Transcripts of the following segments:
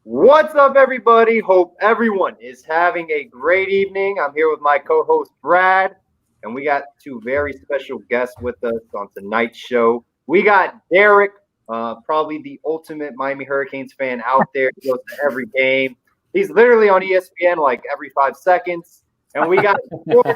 What's up, everybody? Hope everyone is having a great evening. I'm here with my co-host Brad, and we got two very special guests with us on tonight's show. We got Derek, probably the ultimate Miami Hurricanes fan out there. He goes to every game. He's literally on ESPN like every 5 seconds. And we got Jordan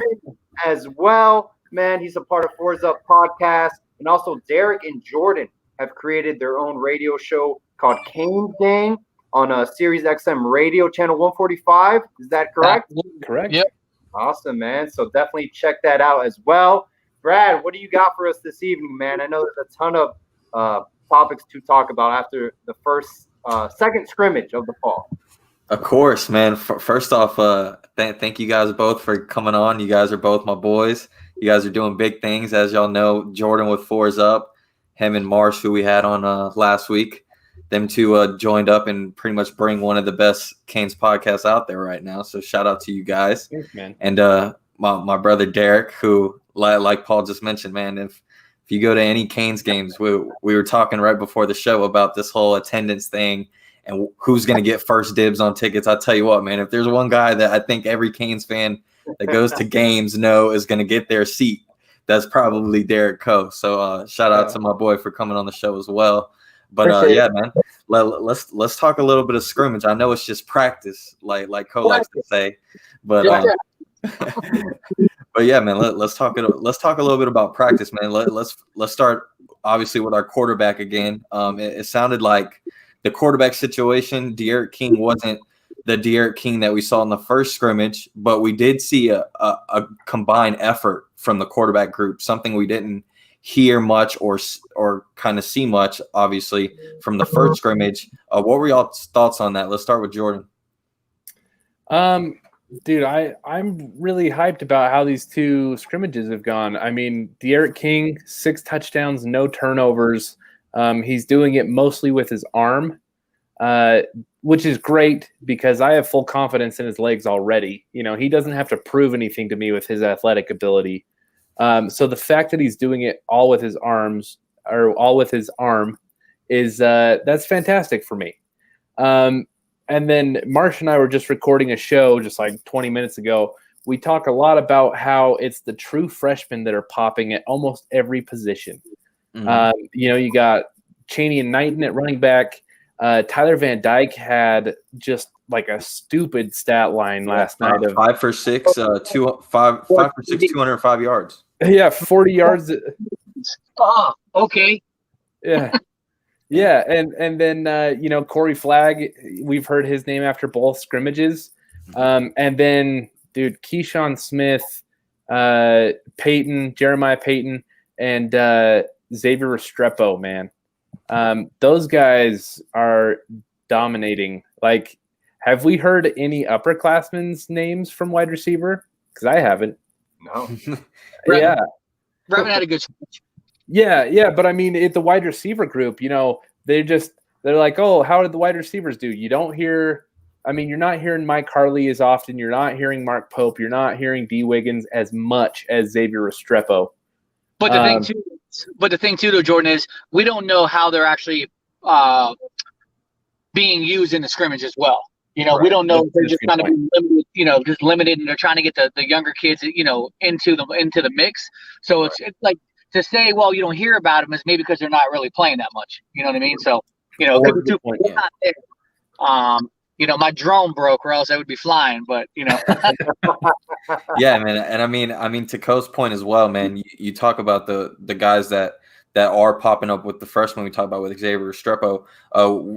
as well. Man, he's a part of Fours Up podcast. And also Derek and Jordan have created their own radio show called Canes Gang on a Sirius XM radio channel 145. Is that correct? Correct. Yep. Awesome, man. So definitely check that out as well. Brad, what do you got for us this evening, man? I know there's a ton of topics to talk about after the second scrimmage of the fall. Of course, man. First off, thank you guys both for coming on. You guys are both my boys. You guys are doing big things. As y'all know, Jordan with Fours Up, him and Marsh, who we had on last week. Them two joined up and pretty much bring one of the best Canes podcasts out there right now. So shout out to you guys. Thanks, man. And my brother Derek, who like Paul just mentioned, man, if you go to any Canes games, we were talking right before the show about this whole attendance thing and who's going to get first dibs on tickets. I'll tell you what, man, if there's one guy that I think every Canes fan that goes to games is going to get their seat, that's probably Derek Coe. So shout out to my boy for coming on the show as well. But yeah, man, let's talk a little bit of scrimmage. I know it's just practice, like Coe likes to say, but but yeah, man, let's talk a little bit about practice, man. Let's start obviously with our quarterback again. It sounded like the quarterback situation, De'Aaron King wasn't the De'Aaron King that we saw in the first scrimmage, but we did see a combined effort from the quarterback group, something we didn't hear much or kind of see much, obviously, from the first scrimmage. What were y'all's thoughts on that? Let's start with Jordan. Dude, I'm really hyped about how these two scrimmages have gone. I mean, De'Aaron King, 6 touchdowns, no turnovers. He's doing it mostly with his arm, which is great because I have full confidence in his legs already. You know, he doesn't have to prove anything to me with his athletic ability. So the fact that he's doing it all with his arms or all with his arm is that's fantastic for me. And then Marsh and I were just recording a show just like 20 minutes ago. We talk a lot about how it's the true freshmen that are popping at almost every position. Mm-hmm. You know, you got Chaney and Knighton at running back. Tyler Van Dyke had just like a stupid stat line last night of 5 for 6, 205 yards. Yeah, 40 yards. Oh, okay. Yeah. Yeah, and then you know, Corey Flagg, we've heard his name after both scrimmages. And then dude, Keyshawn Smith, Jeremiah Payton, and Xavier Restrepo, man. Those guys are dominating. Like, have we heard any upperclassmen's names from wide receiver? Because I haven't. No. Yeah. Brevin had a good speech. Yeah, but I mean, at the wide receiver group, you know, they're like, oh, how did the wide receivers do? You don't hear. I mean, you're not hearing Mike Harley as often. You're not hearing Mark Pope. You're not hearing D. Wiggins as much as Xavier Restrepo. But the thing too, though, Jordan, is we don't know how they're actually being used in the scrimmage as well. You know, we don't know if they're just kind of limited, you know, just limited, and they're trying to get the younger kids, you know, into the mix. So it's like to say, well, you don't hear about them is maybe because they're not really playing that much. You know what I mean? So, you know, not there. You know, my drone broke, or else I would be flying. But you know, yeah, man. And I mean, to Co's point as well, man. You talk about the guys that are popping up with the freshmen. We talk about with Xavier Restrepo.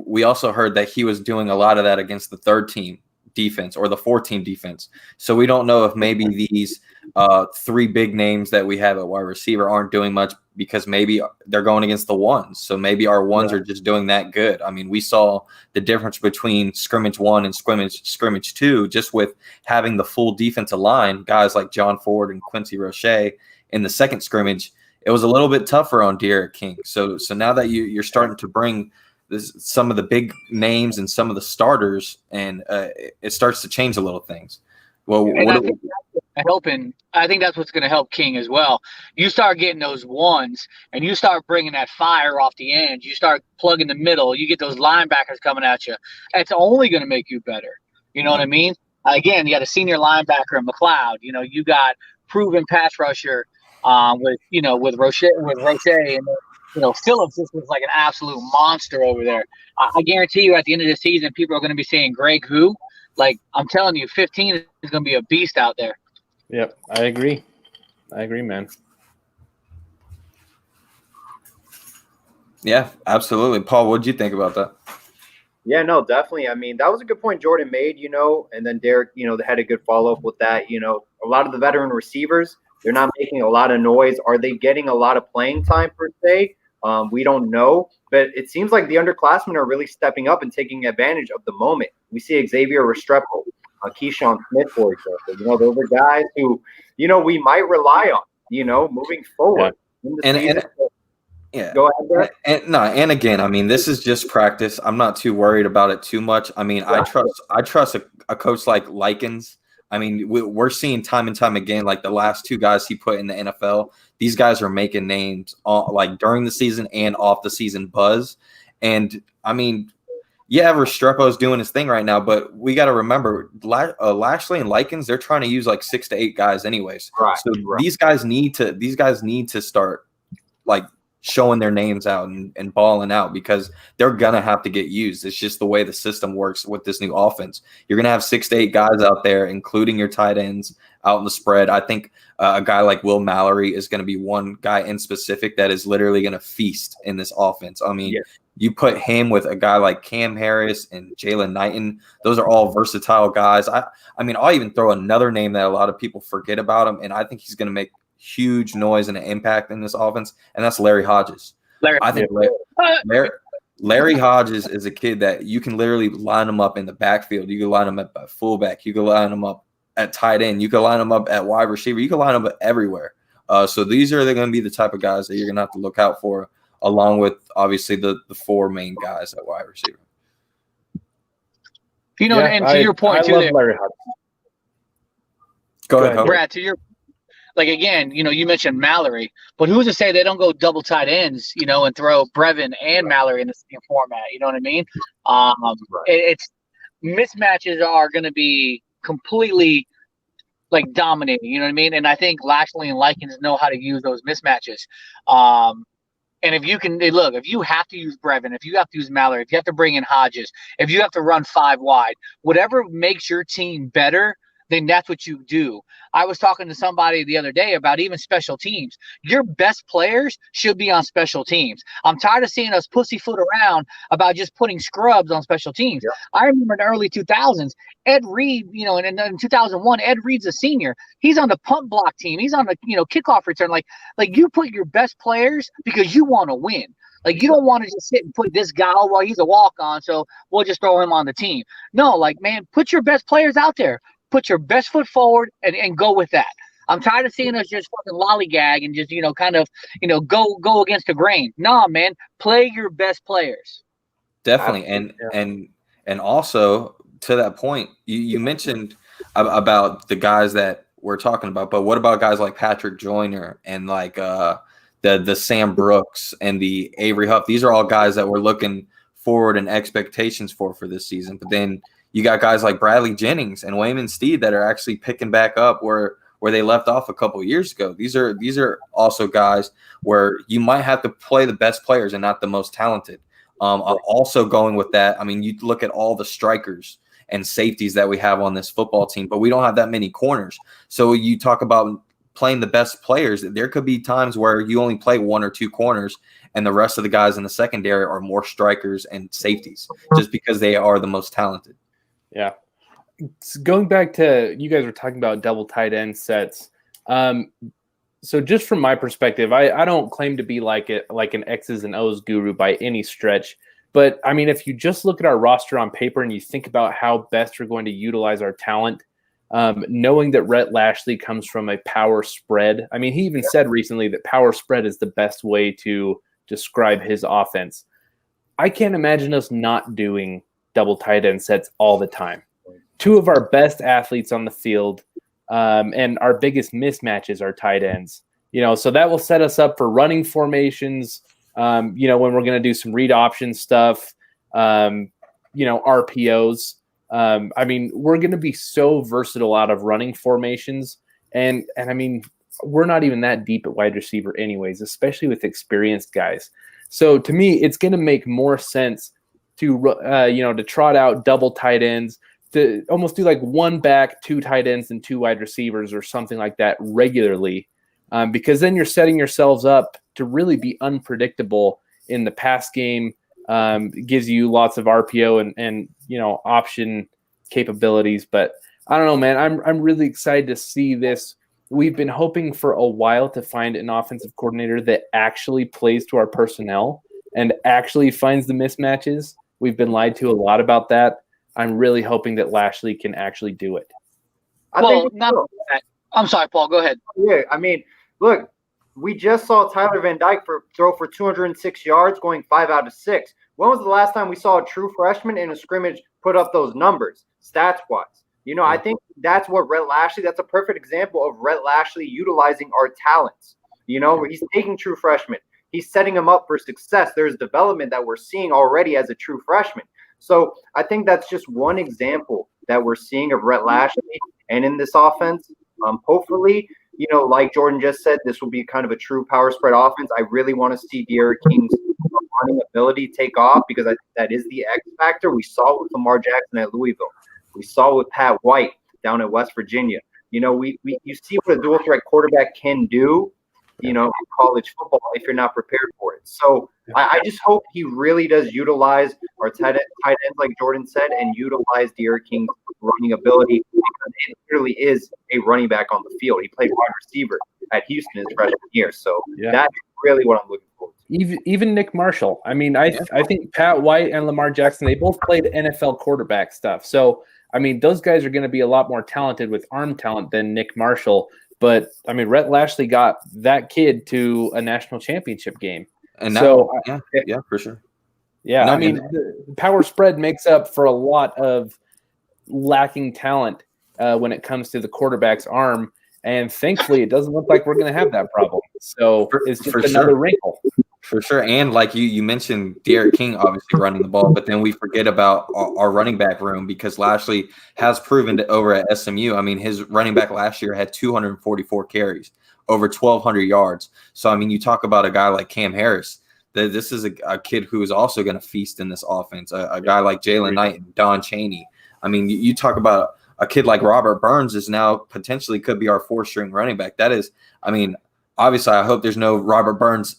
We also heard that he was doing a lot of that against the third team defense or the 4-team defense. So we don't know if maybe these 3 big names that we have at wide receiver aren't doing much because maybe they're going against the ones. So maybe our ones are just doing that good. I mean, we saw the difference between scrimmage 1 and scrimmage 2 just with having the full defensive line, guys like John Ford and Quincy Roche in the second scrimmage. It was a little bit tougher on De'Aaron King. So now that you're starting to bring some of the big names and some of the starters, and it starts to change a little things. Well, helping. I think that's what's going to help King as well. You start getting those ones, and you start bringing that fire off the end. You start plugging the middle. You get those linebackers coming at you. It's only going to make you better. You know what I mean? Again, you got a senior linebacker in Mccloud. You got proven pass rusher with Roche, and Phillips just was like an absolute monster over there. I guarantee you, at the end of the season, people are going to be saying Greg who. Like, I'm telling you, 15 is going to be a beast out there. Yep, I agree, man. Yeah, absolutely. Paul, what did you think about that? Yeah, no, definitely. I mean, that was a good point Jordan made, and then Derek, they had a good follow-up with that. A lot of the veteran receivers, they're not making a lot of noise. Are they getting a lot of playing time per se? We don't know, but it seems like the underclassmen are really stepping up and taking advantage of the moment. We see Xavier Restrepo, Keyshawn Smith, for example. Those are guys who, we might rely on, moving forward. Yeah. Yeah. Go ahead, and again, I mean, this is just practice. I'm not too worried about it too much. I mean, I trust a coach like Likens. I mean, we're seeing time and time again, like the last two guys he put in the NFL, these guys are making names like during the season and off the season buzz. And I mean, yeah, Restrepo's doing his thing right now, but we got to remember Lashley and Likens, they're trying to use like 6 to 8 guys anyways. Right. So these guys need to start like showing their names out and balling out because they're going to have to get used. It's just the way the system works with this new offense. You're going to have 6 to 8 guys out there, including your tight ends out in the spread. I think a guy like Will Mallory is going to be one guy in specific that is literally going to feast in this offense. I mean, You put him with a guy like Cam Harris and Jalen Knighton. Those are all versatile guys. I mean, I'll even throw another name that a lot of people forget about him, and I think he's going to make huge noise and an impact in this offense, and that's Larry Hodges. I think Larry Hodges is a kid that you can literally line him up in the backfield. You can line him up at fullback. You can line him up at tight end. You can line him up at wide receiver. You can line him up everywhere. So these are going to be the type of guys that you're going to have to look out for, along with obviously the 4 main guys at wide receiver. And to your point, I love Larry Hodges. Go ahead, Brad. To your like again, you mentioned Mallory, but who's to say they don't go double tight ends, and throw Brevin and Mallory in the same format? You know what I mean? It's mismatches are going to be completely like dominating. You know what I mean? And I think Lashley and Likens know how to use those mismatches. And if you can look, if you have to use Brevin, if you have to use Mallory, if you have to bring in Hodges, if you have to run 5 wide, whatever makes your team better, then that's what you do. I was talking to somebody the other day about even special teams. Your best players should be on special teams. I'm tired of seeing us pussyfoot around about just putting scrubs on special teams. Yeah. I remember in the early 2000s, Ed Reed, and in 2001, Ed Reed's a senior. He's on the punt block team. He's on the, kickoff return. Like you put your best players because you want to win. Like, you don't want to just sit and put this guy, well, he's a walk-on, so we'll just throw him on the team. No, like, man, put your best players out there. Put your best foot forward and go with that. I'm tired of seeing us just fucking lollygag and just, go against the grain. Nah, man, play your best players. Definitely. And also to that point, you mentioned about the guys that we're talking about, but what about guys like Patrick Joyner and like the Sam Brooks and the Avery Huff? These are all guys that we're looking forward and expectations for this season. But then you got guys like Bradley Jennings and Wayman Steed that are actually picking back up where they left off a couple of years ago. These are also guys where you might have to play the best players and not the most talented. Also going with that, I mean, you look at all the strikers and safeties that we have on this football team, but we don't have that many corners. So you talk about playing the best players. There could be times where you only play 1 or 2 corners and the rest of the guys in the secondary are more strikers and safeties just because they are the most talented. Yeah. Going back to, you guys were talking about double tight end sets. So just from my perspective, I don't claim to be like an X's and O's guru by any stretch. But I mean, if you just look at our roster on paper and you think about how best we're going to utilize our talent, knowing that Rhett Lashley comes from a power spread. I mean, he even said recently that power spread is the best way to describe his offense. I can't imagine us not doing double tight end sets all the time. 2 of our best athletes on the field, and our biggest mismatches are tight ends. So that will set us up for running formations. When we're going to do some read option stuff, RPOs. We're going to be so versatile out of running formations, and we're not even that deep at wide receiver anyways, especially with experienced guys. So to me, it's going to make more sense to trot out double tight ends, to almost do like one back, two tight ends, and two wide receivers or something like that regularly, because then you're setting yourselves up to really be unpredictable in the pass game. It gives you lots of RPO and option capabilities. But I don't know, man. I'm really excited to see this. We've been hoping for a while to find an offensive coordinator that actually plays to our personnel and actually finds the mismatches. We've been lied to a lot about that. I'm really hoping that Lashley can actually do it. I'm sorry, Paul. Go ahead. Yeah, look, we just saw Tyler Van Dyke throw for 206 yards, going 5 out of 6. When was the last time we saw a true freshman in a scrimmage put up those numbers, stats-wise? I think that's what that's a perfect example of Rhett Lashley utilizing our talents. Where he's taking true freshmen. He's setting them up for success. There's development that we're seeing already as a true freshman. So I think that's just one example that we're seeing of Rhett Lashley. And in this offense, hopefully, like Jordan just said, this will be kind of a true power spread offense. I really want to see D'Eriq King's running ability take off, because I think that is the X factor. We saw it with Lamar Jackson at Louisville. We saw it with Pat White down at West Virginia. You see what a dual threat quarterback can do, in college football if you're not prepared for it. So I just hope he really does utilize our tight ends, like Jordan said, and utilize D'Eriq King's running ability, because it really is a running back on the field. He played wide receiver at Houston his freshman year. So that's really what I'm looking forward to. Even Nick Marshall. I think Pat White and Lamar Jackson, they both played NFL quarterback stuff. So, those guys are going to be a lot more talented with arm talent than Nick Marshall. But, Rhett Lashley got that kid to a national championship game. And so, yeah, for sure. Yeah, the power spread makes up for a lot of lacking talent when it comes to the quarterback's arm. And thankfully, it doesn't look like we're going to have that problem. So it's just another wrinkle. For sure. And like you mentioned, D'Eriq King obviously running the ball, but then we forget about our running back room, because Lashley has proven to over at SMU. His running back last year had 244 carries, over 1,200 yards. So, you talk about a guy like Cam Harris. This is a kid who is also going to feast in this offense. A guy like Jalen Knight and Don Chaney. You talk about a kid like Robert Burns is now potentially could be our 4th-string running back. That is, obviously I hope there's no Robert Burns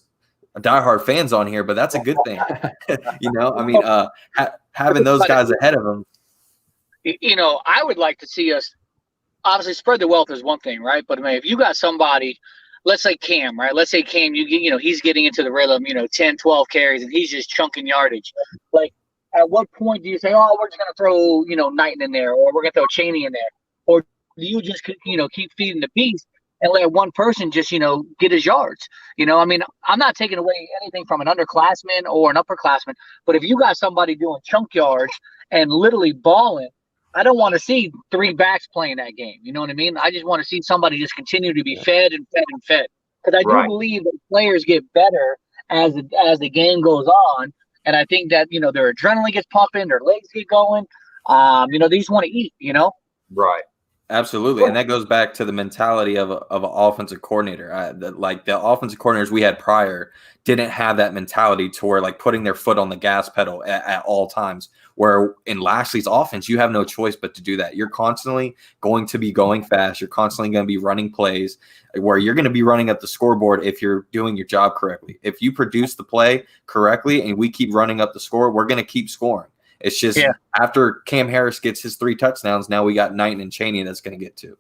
diehard fans on here, but that's a good thing. Having those guys ahead of them. I would like to see us, obviously spread the wealth is one thing, right? But if you got somebody, let's say Cam, right? Let's say Cam, he's getting into the rhythm, 10, 12 carries, and he's just chunking yardage. Like, at what point do you say, oh, we're just going to throw, Knighton in there, or we're going to throw Chaney in there? Or do you just, keep feeding the beast and let one person just, get his yards? I'm not taking away anything from an underclassman or an upperclassman, but if you got somebody doing chunk yards and literally balling, I don't want to see 3 backs playing that game. You know what I mean? I just want to see somebody just continue to be fed and fed and fed. Because I do believe that players get better as the game goes on. And I think that, their adrenaline gets pumping, their legs get going. They just want to eat, Right. Absolutely. And that goes back to the mentality of an offensive coordinator. The offensive coordinators we had prior didn't have that mentality to where putting their foot on the gas pedal at all times, where in Lashley's offense, you have no choice but to do that. You're constantly going to be going fast. You're constantly going to be running plays where you're going to be running up the scoreboard if you're doing your job correctly. If you produce the play correctly and we keep running up the score, we're going to keep scoring. It's just after Cam Harris gets his 3 touchdowns, now we got Knighton and Chaney that's going to get 2.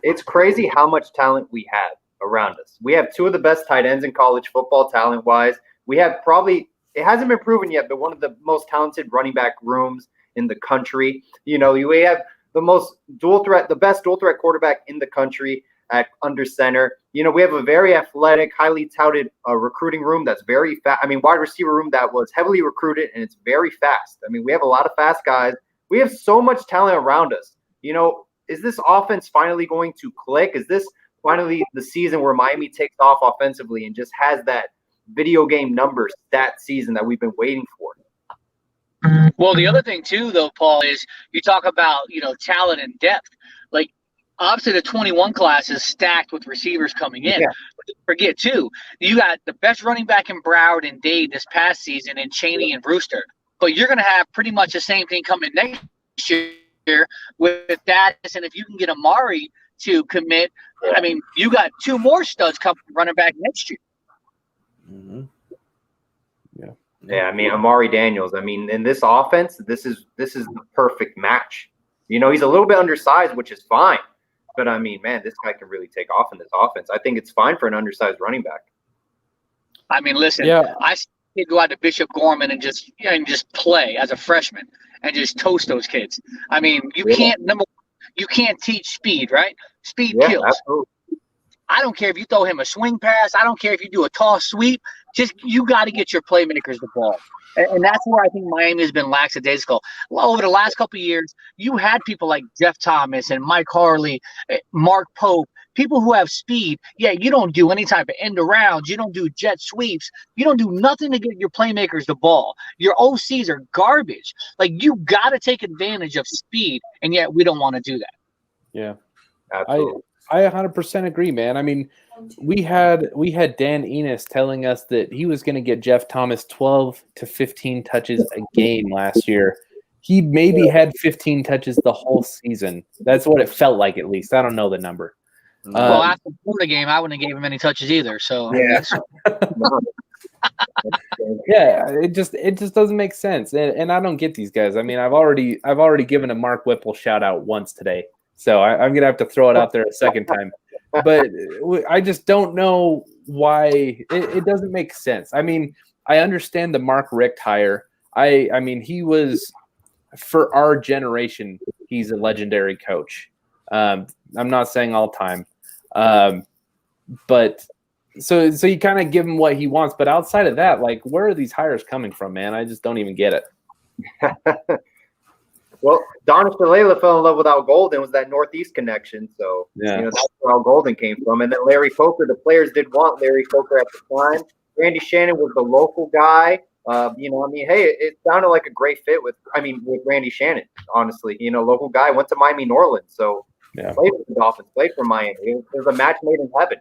It's crazy how much talent we have around us. We have 2 of the best tight ends in college football talent-wise. We have probably – it hasn't been proven yet, but one of the most talented running back rooms in the country. We have the best dual-threat quarterback in the country at under center. We have a very athletic, highly touted recruiting room that's very fast. Wide receiver room that was heavily recruited, and it's very fast. We have a lot of fast guys. We have so much talent around us. is this offense finally going to click? Is this finally the season where Miami takes off offensively and just has that video game number stat season that we've been waiting for? Well, the other thing too, though, Paul, is you talk about, talent and depth. Like, obviously the 21 class is stacked with receivers coming in. Yeah. But don't forget too, you got the best running back in Broward and Dade this past season, and Chaney and Brewster. But you're going to have pretty much the same thing coming next year with that. And if you can get Amari to commit, I mean, you got 2 more studs coming running back next year. Mm-hmm. Yeah, I mean, Amari Daniels. I mean, in this offense, this is the perfect match. He's a little bit undersized, which is fine. But I mean, man, this guy can really take off in this offense. I think it's fine for an undersized running back. I mean, listen, I see him go out to Bishop Gorman and just play as a freshman and just toast those kids. I mean, you can't teach speed, right? Speed kills. Absolutely. I don't care if you throw him a swing pass. I don't care if you do a toss sweep. Just you got to get your playmakers the ball. And that's where I think Miami has been lackadaisical. Well, over the last couple of years, you had people like Jeff Thomas and Mike Harley, Mark Pope, people who have speed. Yeah, you don't do any type of end arounds. You don't do jet sweeps. You don't do nothing to get your playmakers the ball. Your OCs are garbage. Like, you got to take advantage of speed, and yet we don't want to do that. Yeah, absolutely. I 100% agree, man. I mean, we had Dan Enos telling us that he was going to get Jeff Thomas 12 to 15 touches a game last year. He maybe had 15 touches the whole season. That's what it felt like, at least. I don't know the number. Well, after the game, I wouldn't have gave him any touches either. So yeah, yeah, it just doesn't make sense, and I don't get these guys. I mean, I've already given a Mark Whipple shout out once today. So I'm going to have to throw it out there a second time. But I just don't know why it doesn't make sense. I mean, I understand the Mark Richt hire. I mean, he was, for our generation, he's a legendary coach. I'm not saying all time. But so you kind of give him what he wants. But outside of that, like, where are these hires coming from, man? I just don't even get it. Well, Donis Shalala fell in love with Al Golden, was that Northeast connection. So, that's where Al Golden came from. And then Larry Coker, the players did want Larry Coker at the time. Randy Shannon was the local guy. Hey, it sounded like a great fit with Randy Shannon, honestly. Local guy, went to Miami, New Orleans. So, played with the Dolphins, played for Miami. It was a match made in heaven.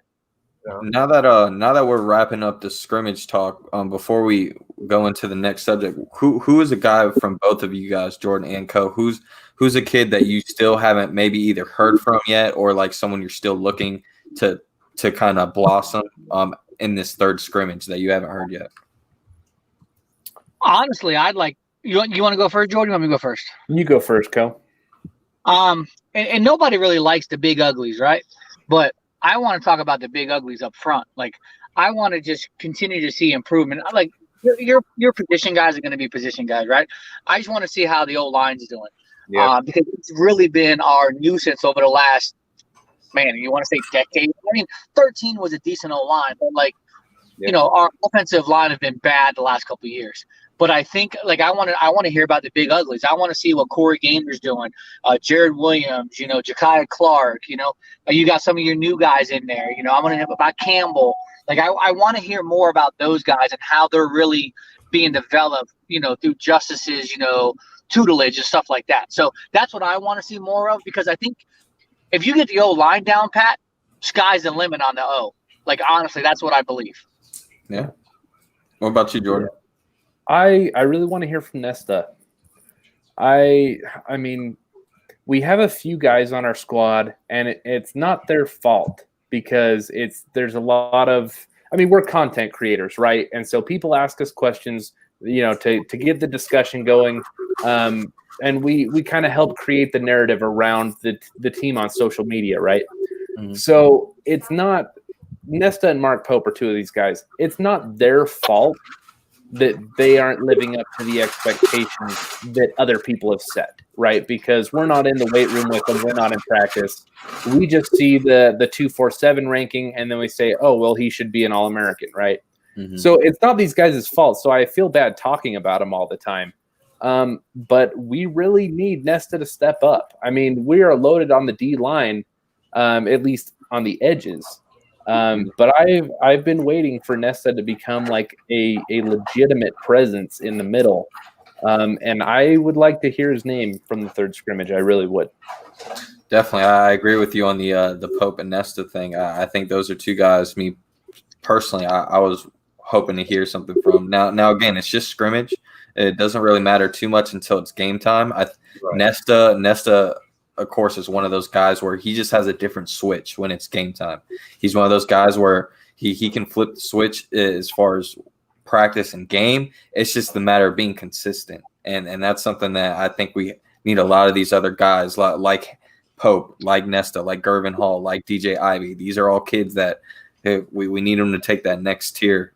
Now that we're wrapping up the scrimmage talk, before we go into the next subject, who is a guy from both of you guys, Jordan and Co, who's a kid that you still haven't maybe either heard from yet, or like someone you're still looking to kind of blossom in this third scrimmage that you haven't heard yet? Honestly, I'd like you want to go first, Jordan? You want me to go first? You go first, Co. And nobody really likes the big uglies, right? But I want to talk about the big uglies up front. Like, I want to just continue to see improvement. Like, your position guys are going to be position guys, right? I just want to see how the old line's doing. Yeah. Because it's really been our nuisance over the last, you want to say decade? I mean, 13 was a decent old line, but our offensive line have been bad the last couple of years. But I think, I want to hear about the big uglies. I want to see what Corey Gainer's doing, Jared Williams, Ja'Kiah Clark. You got some of your new guys in there. I want to hear about Campbell. I want to hear more about those guys and how they're really being developed, through Justice's, tutelage and stuff like that. So that's what I want to see more of, because I think if you get the O line down pat, sky's the limit on the O. Honestly, that's what I believe. Yeah. What about you, Jordan? I really want to hear from Nesta. I mean, we have a few guys on our squad, and it's not their fault, because there's a lot of, we're content creators, right? And so people ask us questions, to get the discussion going. And we kind of help create the narrative around the team on social media, right? Mm-hmm. So it's not, Nesta and Mark Pope are two of these guys. It's not their fault that they aren't living up to the expectations that other people have set, right? Because we're not in the weight room with them. We're not in practice. We just see the 247 ranking, and then we say, oh, well, he should be an All-American, right? Mm-hmm. So it's not these guys' fault. So I feel bad talking about them all the time. But we really need Nesta to step up. I mean, we are loaded on the D line, at least on the edges. But I've been waiting for Nesta to become like a legitimate presence in the middle. And I would like to hear his name from the third scrimmage. I really would. Definitely, I agree with you on the Pope and Nesta thing. I think those are two guys. Me personally, I was hoping to hear something from. Now again, it's just scrimmage. It doesn't really matter too much until it's game time. Nesta, of course, is one of those guys where he just has a different switch when it's game time. He's one of those guys where he can flip the switch as far as practice and game. It's just the matter of being consistent, and that's something that I think we need a lot of these other guys like Pope, like Nesta, like Gervin Hall, like DJ Ivy. These are all kids that we need them to take that next tier.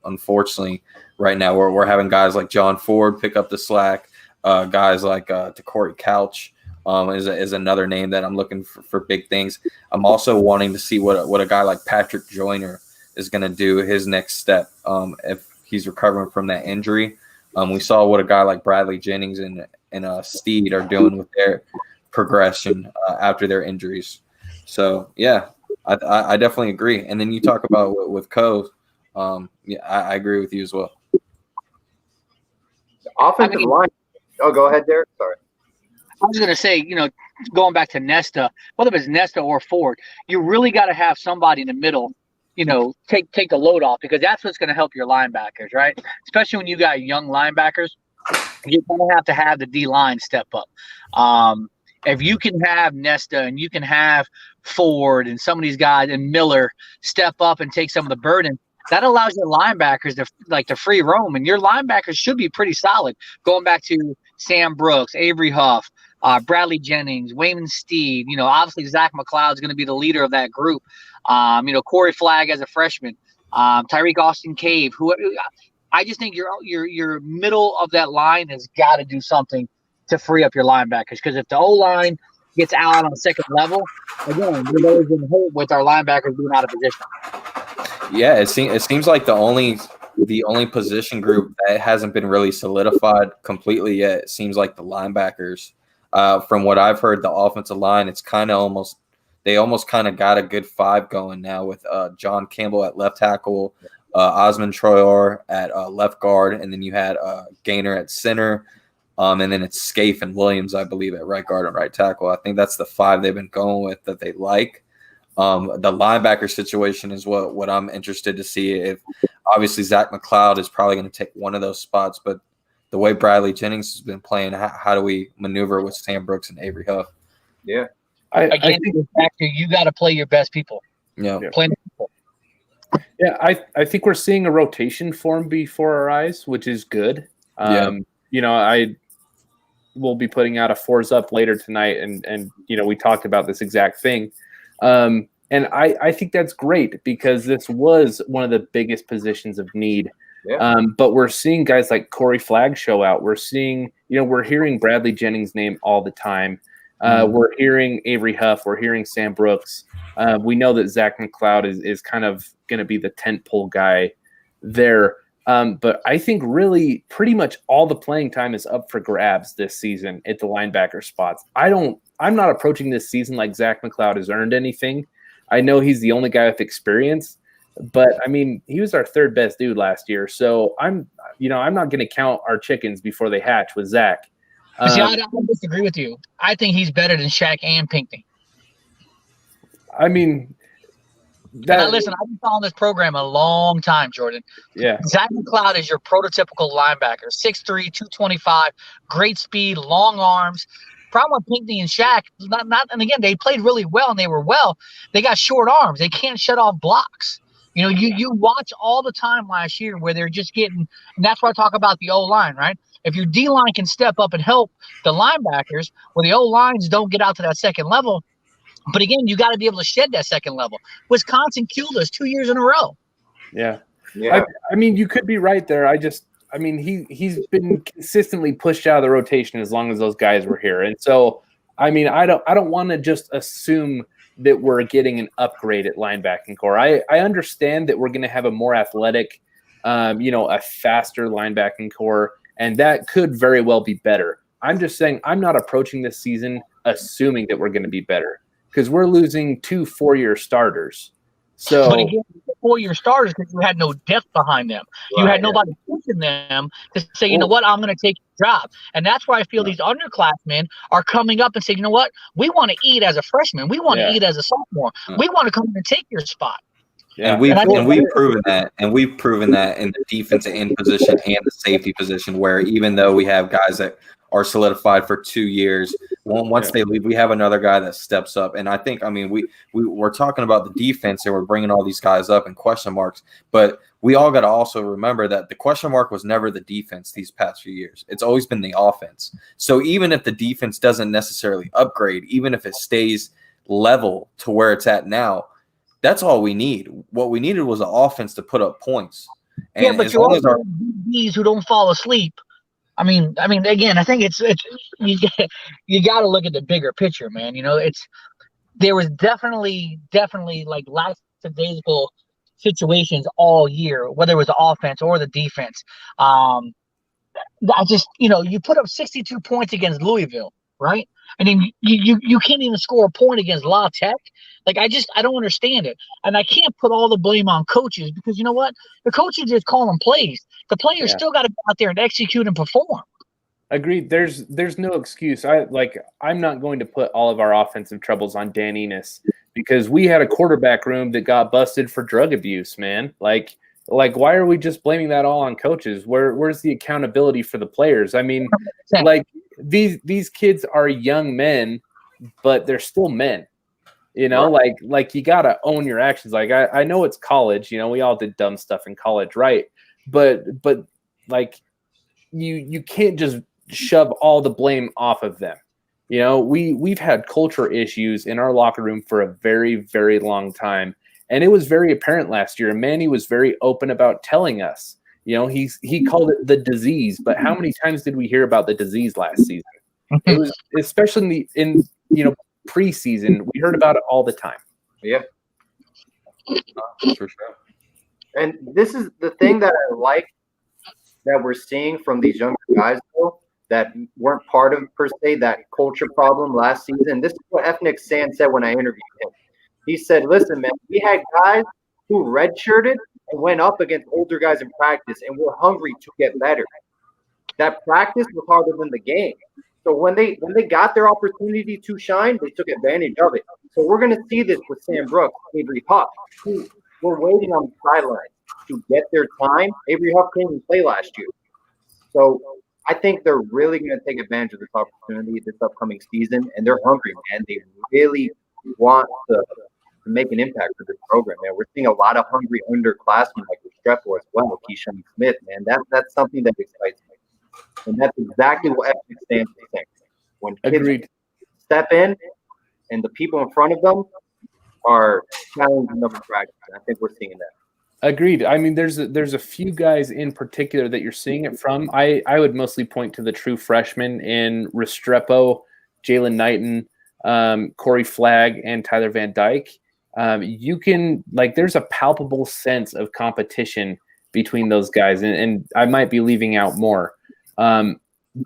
Unfortunately, right now we're having guys like John Ford pick up the slack. Guys like DeCorey Couch is another name that I'm looking for big things. I'm also wanting to see what a guy like Patrick Joyner is going to do his next step if he's recovering from that injury. We saw what a guy like Bradley Jennings and Steed are doing with their progression after their injuries. So yeah, I definitely agree. And then you talk about with Cove. Yeah, I agree with you as well. Offensive line. Oh, go ahead, Derek. Sorry. I was going to say, going back to Nesta, whether it's Nesta or Ford, you really got to have somebody in the middle, take the load off, because that's what's going to help your linebackers, right? Especially when you got young linebackers, you're going to have the D-line step up. If you can have Nesta and you can have Ford and some of these guys and Miller step up and take some of the burden, that allows your linebackers to free roam, and your linebackers should be pretty solid. Going back to Sam Brooks, Avery Huff, Bradley Jennings, Wayman Steed, obviously Zach Mccloud is going to be the leader of that group. Corey Flagg as a freshman, Tyreek Austin Cave. I just think your middle of that line has got to do something to free up your linebackers, because if the O-line gets out on the second level, again, we're always going to hurt with our linebackers being out of position. Yeah, it seems like the only position group that hasn't been really solidified completely yet, it seems like the linebackers. From what I've heard, the offensive line, it's kind of almost kind of got a good five going now with John Campbell at left tackle, Osmond Troyer at left guard, and then you had Gaynor at center, and then it's Scaife and Williams, I believe, at right guard and right tackle. I think that's the five they've been going with that they like. The linebacker situation is what I'm interested to see. If obviously Zach Mccloud is probably going to take one of those spots, but the way Bradley Jennings has been playing, how do we maneuver with Sam Brooks and Avery Huff? Yeah, I think you got to play your best people. Yeah, play people. Yeah, I think we're seeing a rotation form before our eyes, which is good. I will be putting out a fours up later tonight, and we talked about this exact thing. And I think that's great, because this was one of the biggest positions of need. Yeah. But we're seeing guys like Corey Flagg show out. We're seeing, we're hearing Bradley Jennings' name all the time. We're hearing Avery Huff. We're hearing Sam Brooks. We know that Zach Mccloud is kind of going to be the tentpole guy there. But I think really pretty much all the playing time is up for grabs this season at the linebacker spots. I'm not approaching this season like Zach Mccloud has earned anything. I know he's the only guy with experience, but I mean, he was our third best dude last year. So I'm not going to count our chickens before they hatch with Zach. See, I don't disagree with you. I think he's better than Shaq and Pinckney. I mean, listen, I've been following this program a long time, Jordan. Yeah. Zach Mccloud is your prototypical linebacker. 6'3", 225, great speed, long arms. Problem with Pinckney and Shaq, and again, they played really well and they were well. They got short arms. They can't shut off blocks. You watch all the time last year where they're just getting, and that's why I talk about the O-line, right? If your D-line can step up and help the linebackers, where the O-lines don't get out to that second level. But again, you got to be able to shed that second level. Wisconsin killed us 2 years in a row. Yeah. I mean, you could be right there. He's been consistently pushed out of the rotation as long as those guys were here. And so, I mean, I don't want to just assume that we're getting an upgrade at linebacking core. I understand that we're going to have a more athletic, a faster linebacking core. and that could very well be better. I'm just saying I'm not approaching this season assuming that we're going to be better because we're losing 2 4-year starters. So, but again, 4-year starters because you had no depth behind them. Right, you had nobody pushing them to say, you know what, I'm going to take your job. And that's why I feel these underclassmen are coming up and saying, you know what, we want to eat as a freshman. We want to eat as a sophomore. We want to come in and take your spot. Yeah. And we've proven that in the defensive end position and the safety position, where even though we have guys that are solidified for 2 years, once they leave, we have another guy that steps up. And I think, I mean, we're talking about the defense and we're bringing all these guys up and question marks, but we all got to also remember that the question mark was never the defense these past few years. It's always been the offense. So even if the defense doesn't necessarily upgrade, even if it stays level to where it's at now, that's all we need. What we needed was an offense to put up points. And but you also have DBs who don't fall asleep. I mean, again, I think it's you got to look at the bigger picture, man. You know, there was definitely like lackadaisical situations all year, whether it was the offense or the defense. I just, you put up 62 points against Louisville, right? And then you can't even score a point against La Tech. Like, I don't understand it. And I can't put all the blame on coaches because you know what? The coaches just call them plays. The players still got to go out there and execute and perform. Agreed. There's no excuse. I'm not going to put all of our offensive troubles on Dan Enos because we had a quarterback room that got busted for drug abuse, man. Like why are we just blaming that all on coaches? Where's the accountability for the players? I mean, like these kids are young men, but they're still men. You know, like you gotta own your actions. Like I know it's college, we all did dumb stuff in college, right? But like you can't just shove all the blame off of them. We've had culture issues in our locker room for a very, very long time. And it was very apparent last year. And Manny was very open about telling us, he called it the disease, but how many times did we hear about the disease last season? It was especially in preseason, we heard about it all the time. Yeah, for sure. And this is the thing that I like that we're seeing from these younger guys, though, that weren't part of per se that culture problem last season. This is what Ethnic Sand said when I interviewed him. He said, "Listen, man, we had guys who redshirted and went up against older guys in practice, and were hungry to get better. That practice was harder than the game." So when they got their opportunity to shine, they took advantage of it. So we're going to see this with Sam Brooks, Avery Huff, who were waiting on the sidelines to get their time. Avery Huff couldn't even play last year. So I think they're really going to take advantage of this opportunity this upcoming season, and they're hungry, man. They really want to make an impact for this program, man. We're seeing a lot of hungry underclassmen like Restrepo as well, Keyshawn Smith, man. That's something that excites me. And that's exactly what Ethnic stands for. When kids step in and the people in front of them are challenging them in practice, I think we're seeing that. Agreed. I mean, there's a few guys in particular that you're seeing it from. I would mostly point to the true freshmen in Restrepo, Jalen Knighton, Corey Flagg, and Tyler Van Dyke. You can there's a palpable sense of competition between those guys, and I might be leaving out more.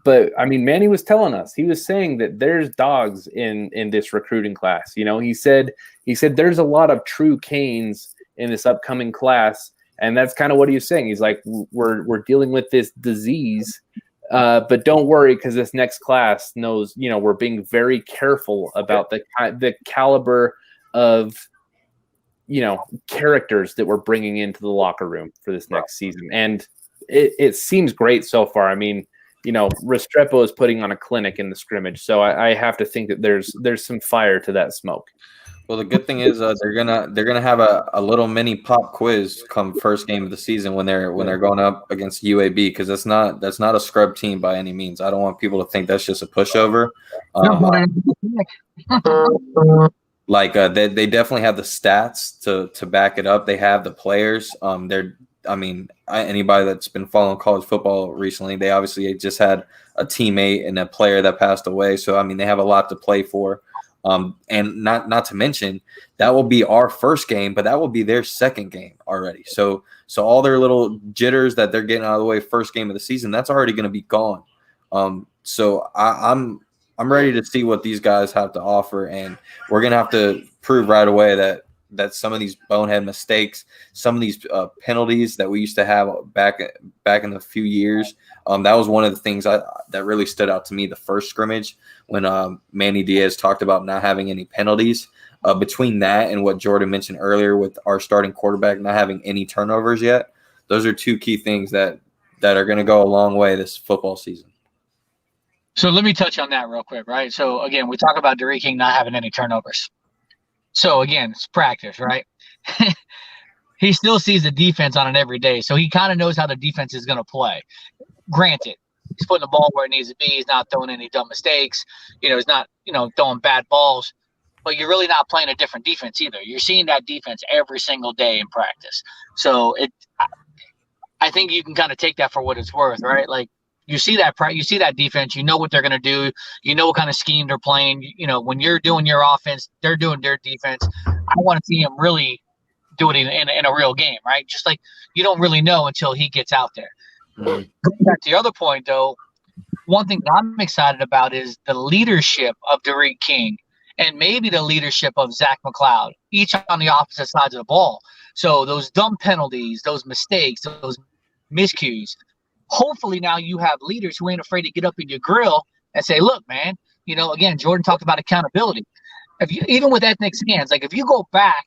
But I mean, Manny was telling us, he was saying that there's dogs in this recruiting class. He said there's a lot of true Canes in this upcoming class. And that's kind of what he was saying. He's like, we're dealing with this disease, but don't worry, because this next class knows, we're being very careful about the caliber of, characters that we're bringing into the locker room for this next season. And it seems great so far. I mean, Restrepo is putting on a clinic in the scrimmage, so I have to think that there's some fire to that smoke. Well, the good thing is they're gonna have a little mini pop quiz come first game of the season when they're going up against UAB, because that's not a scrub team by any means. I don't want people to think that's just a pushover. They definitely have the stats to back it up. They have the players. Anybody that's been following college football recently, they obviously just had a teammate and a player that passed away. So, I mean, they have a lot to play for. And not to mention that will be our first game, but that will be their second game already. So all their little jitters that they're getting out of the way first game of the season, that's already going to be gone. So I'm ready to see what these guys have to offer, and we're going to have to prove right away that some of these bonehead mistakes, some of these penalties that we used to have back in the few years, that was one of the things that really stood out to me the first scrimmage when Manny Diaz talked about not having any penalties. Between that and what Jordan mentioned earlier with our starting quarterback not having any turnovers yet, those are two key things that are going to go a long way this football season. So let me touch on that real quick, right? So again, we talk about Derek King not having any turnovers. So again, it's practice, right? He still sees the defense on an every day, so he kind of knows how the defense is going to play. Granted, he's putting the ball where it needs to be. He's not throwing any dumb mistakes. He's not, throwing bad balls. But you're really not playing a different defense either. You're seeing that defense every single day in practice. So I think you can kind of take that for what it's worth, right? Like you see that defense, you know what they're going to do. You know what kind of scheme they're playing. When you're doing your offense, they're doing their defense. I want to see him really do it in a real game, right? Just like you don't really know until he gets out there. Going back to the other point, though, one thing that I'm excited about is the leadership of Derek King and maybe the leadership of Zach Mccloud, each on the opposite sides of the ball. So those dumb penalties, those mistakes, those miscues, hopefully now you have leaders who ain't afraid to get up in your grill and say, look, man, again, Jordan talked about accountability. Even with ethnic scans, like if you go back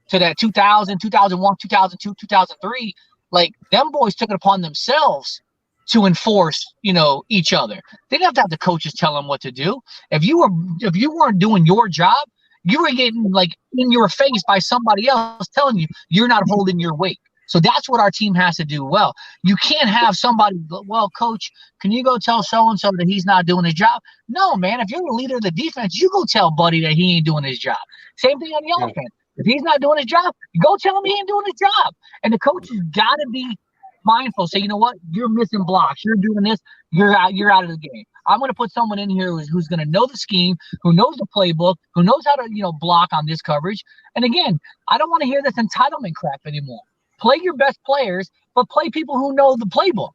to that 2000, 2001, 2002, 2003, like them boys took it upon themselves to enforce, each other. They didn't have to have the coaches tell them what to do. If you weren't doing your job, you were getting like in your face by somebody else telling you you're not holding your weight. So that's what our team has to do well. You can't have somebody, well, coach, can you go tell so-and-so that he's not doing his job? No, man, if you're the leader of the defense, you go tell Buddy that he ain't doing his job. Same thing on the offense. If he's not doing his job, go tell him he ain't doing his job. And the coach has got to be mindful. Say, you know what? You're missing blocks. You're doing this. You're out of the game. I'm going to put someone in here who's going to know the scheme, who knows the playbook, who knows how to, block on this coverage. And again, I don't want to hear this entitlement crap anymore. Play your best players, but play people who know the playbook.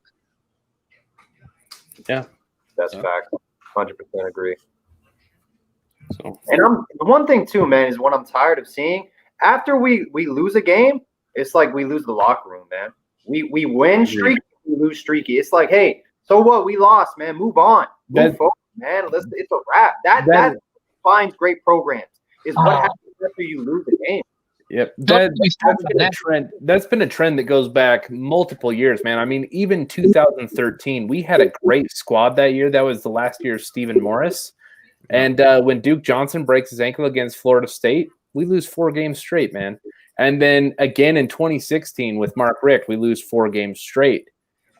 Yeah. That's fact. 100% agree. So. And one thing too, man, is what I'm tired of seeing. After we lose a game, it's like we lose the locker room, man. We win streaky, we lose streaky. It's like, hey, so what? We lost, man. Move on. Move forward, man. It's a wrap. That defines great programs. Is what happens after you lose the game. Yep, that's been a trend that goes back multiple years, man. I mean, even 2013, we had a great squad that year. That was the last year of Stephen Morris. And when Duke Johnson breaks his ankle against Florida State, we lose 4 games straight, man. And then again in 2016 with Mark Richt, we lose 4 games straight.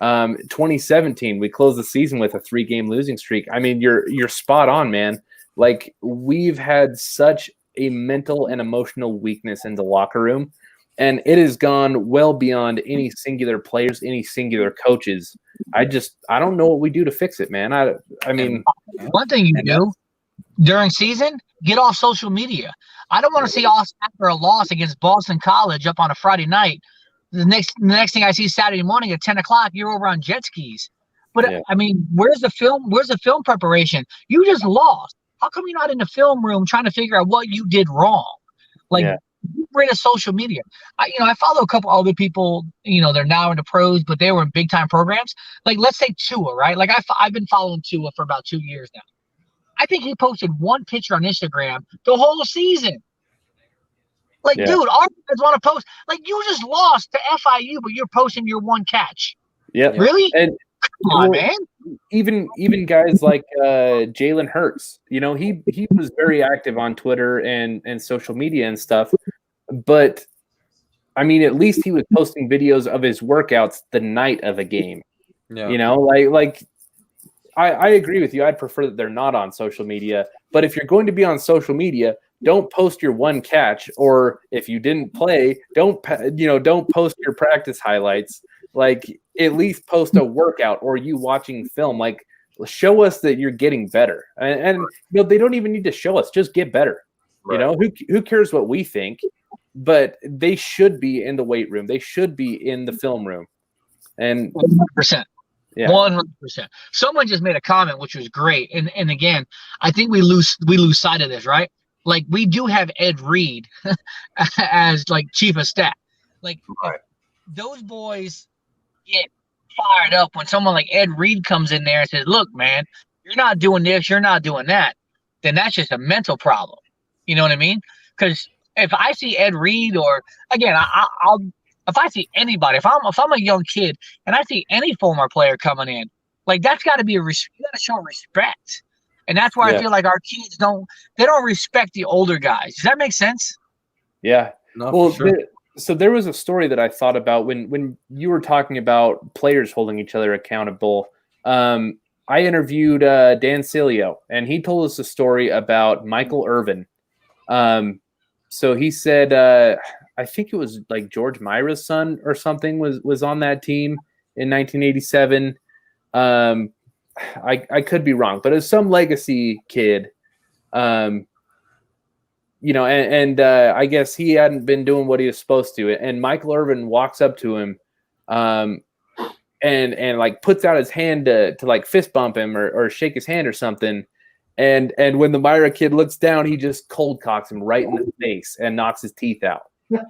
2017, we closed the season with a 3-game losing streak. I mean, you're spot on, man. Like, we've had such a mental and emotional weakness in the locker room, and it has gone well beyond any singular players, any singular coaches. I don't know what we do to fix it, man. I mean, one thing you do during season, get off social media. I don't want to see us after a loss against Boston College up on a Friday night. The next thing I see Saturday morning at 10 o'clock, you're over on jet skis. But I mean, where's the film? Where's the film preparation? You just lost. How come you're not in the film room trying to figure out what you did wrong? Like, get rid of social media. I follow a couple other people, they're now in the pros, but they were in big time programs. Like, let's say Tua, right? Like, I've been following Tua for about 2 years now. I think he posted one picture on Instagram the whole season. Like, dude, our guys want to post. Like, you just lost to FIU, but you're posting your one catch. Yeah. Really? And come on, man. Even guys like Jalen Hurts, he was very active on Twitter and social media and stuff. But I mean, at least he was posting videos of his workouts the night of a game. Yeah. Like I agree with you. I'd prefer that they're not on social media. But if you're going to be on social media, don't post your one catch, or if you didn't play, don't post your practice highlights. Like, at least post a workout or you watching film. Like, show us that you're getting better. And they don't even need to show us, just get better. Right. Who cares what we think? But they should be in the weight room. They should be in the film room. And 100%. Yeah. 100%. Someone just made a comment which was great. And again, I think we lose sight of this, right? Like, we do have Ed Reed as like chief of staff. Like, right. Those boys get fired up when someone like Ed Reed comes in there and says, look, man, you're not doing this, you're not doing that. Then that's just a mental problem. You know what I mean? Because if I see Ed Reed, or again, I'll if I see anybody, if I'm a young kid and I see any former player coming in, like, that's got to be you got to show respect. And that's why I feel like our kids don't respect the older guys. Does that make sense? Yeah. No, well, for sure. So there was a story that I thought about when you were talking about players holding each other accountable. I interviewed Dan Cilio, and he told us a story about Michael Irvin. So he said, I think it was like George Myra's son or something was on that team in 1987. I could be wrong, but it's some legacy kid. I guess he hadn't been doing what he was supposed to. And Michael Irvin walks up to him, and like puts out his hand to like fist bump him or shake his hand or something. And when the Myra kid looks down, he just cold cocks him right in the face and knocks his teeth out.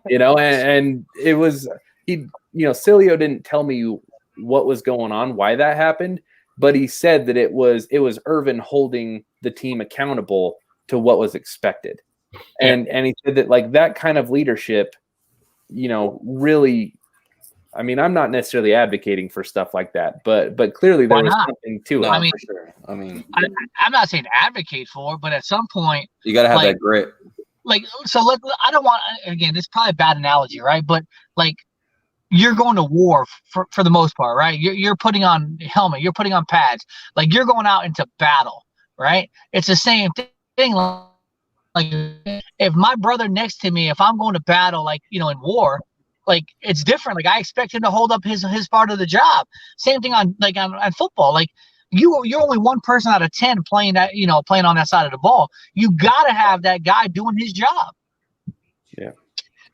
And it was Cilio didn't tell me what was going on, why that happened, but he said that it was Irvin holding the team accountable to what was expected. And he said that, like, that kind of leadership, really, I mean, I'm not necessarily advocating for stuff like that, but clearly there was something to it. I mean, for sure. I mean, I'm not saying advocate for, but at some point you got to have that grit. Like, so I don't want, again, it's probably a bad analogy, right? But like, you're going to war for the most part, right? You're putting on helmet, you're putting on pads, like, you're going out into battle, right? It's the same thing. Like, if my brother next to me, if I'm going to battle, like, in war, like, it's different. Like, I expect him to hold up his part of the job. Same thing on football. Like, you're only one person out of 10 playing on that side of the ball. You got to have that guy doing his job. Yeah.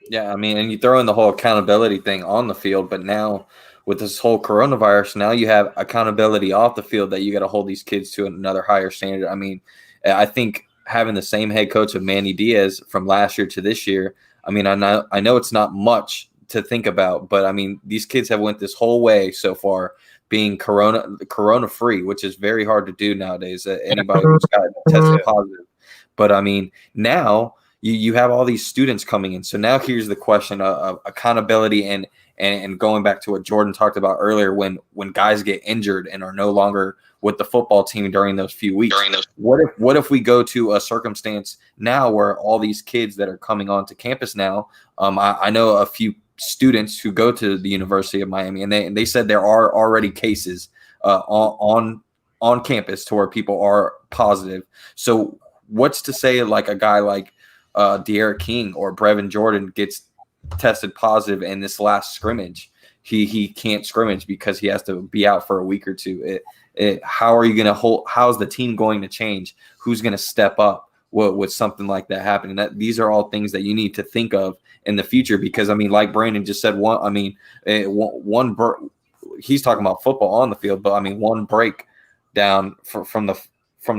Yeah, I mean, and you throw in the whole accountability thing on the field, but now with this whole coronavirus, now you have accountability off the field that you got to hold these kids to another higher standard. I mean, I think having the same head coach of Manny Diaz from last year to this year, I mean, I know it's not much to think about, but I mean, these kids have went this whole way so far being corona free, which is very hard to do nowadays. Anybody who's gotten tested positive, but I mean, now you have all these students coming in. So now here's the question of accountability and going back to what Jordan talked about earlier, when guys get injured and are no longer with the football team during those few weeks. What if we go to a circumstance now where all these kids that are coming onto campus now, I know a few students who go to the University of Miami, and they said there are already cases on campus to where people are positive. So what's to say, like, a guy like De'Aaron King or Brevin Jordan gets tested positive in this last scrimmage? He can't scrimmage because he has to be out for a week or two. How are you going to hold? How's the team going to change? Who's going to step up with something like that happening? These are all things that you need to think of in the future, because I mean, like Brandon just said, he's talking about football on the field, but I mean, one breakdown from the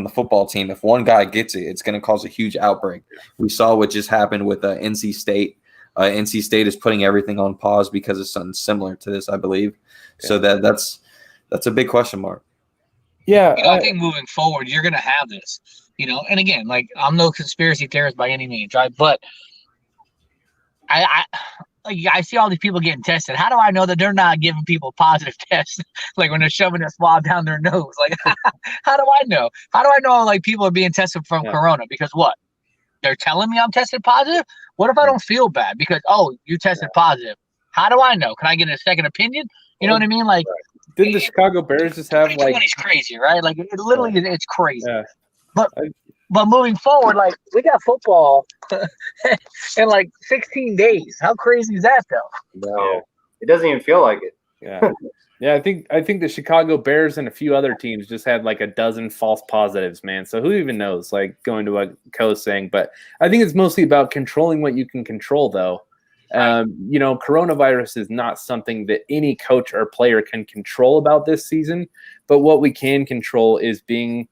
football team, if one guy gets it, it's going to cause a huge outbreak. We saw what just happened with NC State. NC State is putting everything on pause because of something similar to this, I believe. Yeah. So that's a big question mark. Yeah, I think moving forward, you're going to have this, and again, like, I'm no conspiracy theorist by any means, right? But I see all these people getting tested. How do I know that they're not giving people positive tests, like when they're shoving a swab down their nose? Like, how do I know? How do I know, like, people are being tested from corona? Because what? They're telling me I'm tested positive? What if I don't feel bad? Because, you tested positive. How do I know? Can I get a second opinion? You know what I mean? Like, didn't the Chicago Bears just have, like, 2020's crazy, right? Like, it literally, it's crazy. Yeah. But moving forward, like, we got football in like 16 days. How crazy is that, though? No, it doesn't even feel like it. Yeah. Yeah, I think the Chicago Bears and a few other teams just had like a dozen false positives, man. So who even knows? Like going to what Co's saying, but I think it's mostly about controlling what you can control, though. You know, coronavirus is not something that any coach or player can control about this season, but what we can control is being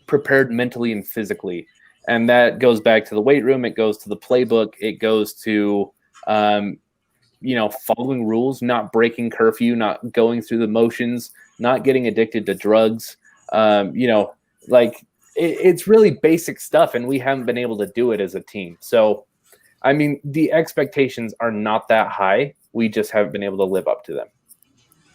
prepared mentally and physically. And that goes back to the weight room. It goes to the playbook. It goes to, you know, following rules, not breaking curfew, not going through the motions, not getting addicted to drugs. You know, like it's really basic stuff, and we haven't been able to do it as a team. So, I mean, the expectations are not that high. We just haven't been able to live up to them.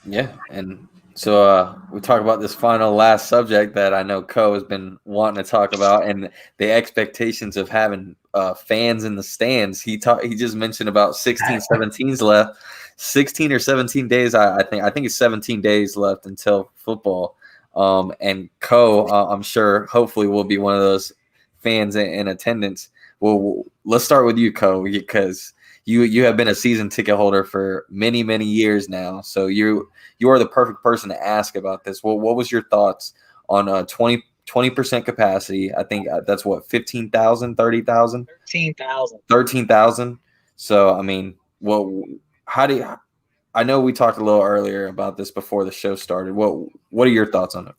Yeah, and so we talk about this final last subject that I know Co has been wanting to talk about, and the expectations of having fans in the stands. He just mentioned about 16, 17's left, 16 or 17 days. I think it's 17 days left until football. And Co, I'm sure, hopefully, will be one of those fans in attendance. Well, let's start with you, Co, because you have been a season ticket holder for many, many years now. So you are the perfect person to ask about this. Well, what was your thoughts on 20% capacity? I think that's what, 15,000, 30,000? 13,000. 13,000. So, I mean, well, I know we talked a little earlier about this before the show started. What are your thoughts on it?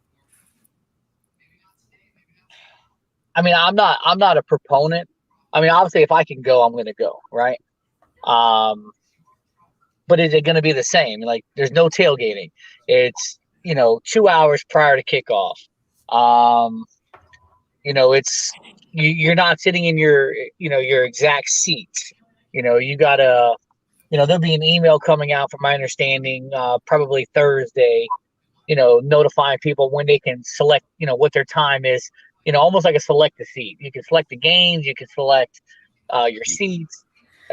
I mean, I'm not a proponent. I mean, obviously, if I can go, I'm going to go, right? But is it going to be the same? Like, there's no tailgating. It's, 2 hours prior to kickoff. It's you're not sitting in your exact seats. You gotta, there'll be an email coming out, from my understanding, probably Thursday, notifying people when they can select, what their time is, almost like a select a seat. You can select the games, you can select your seats,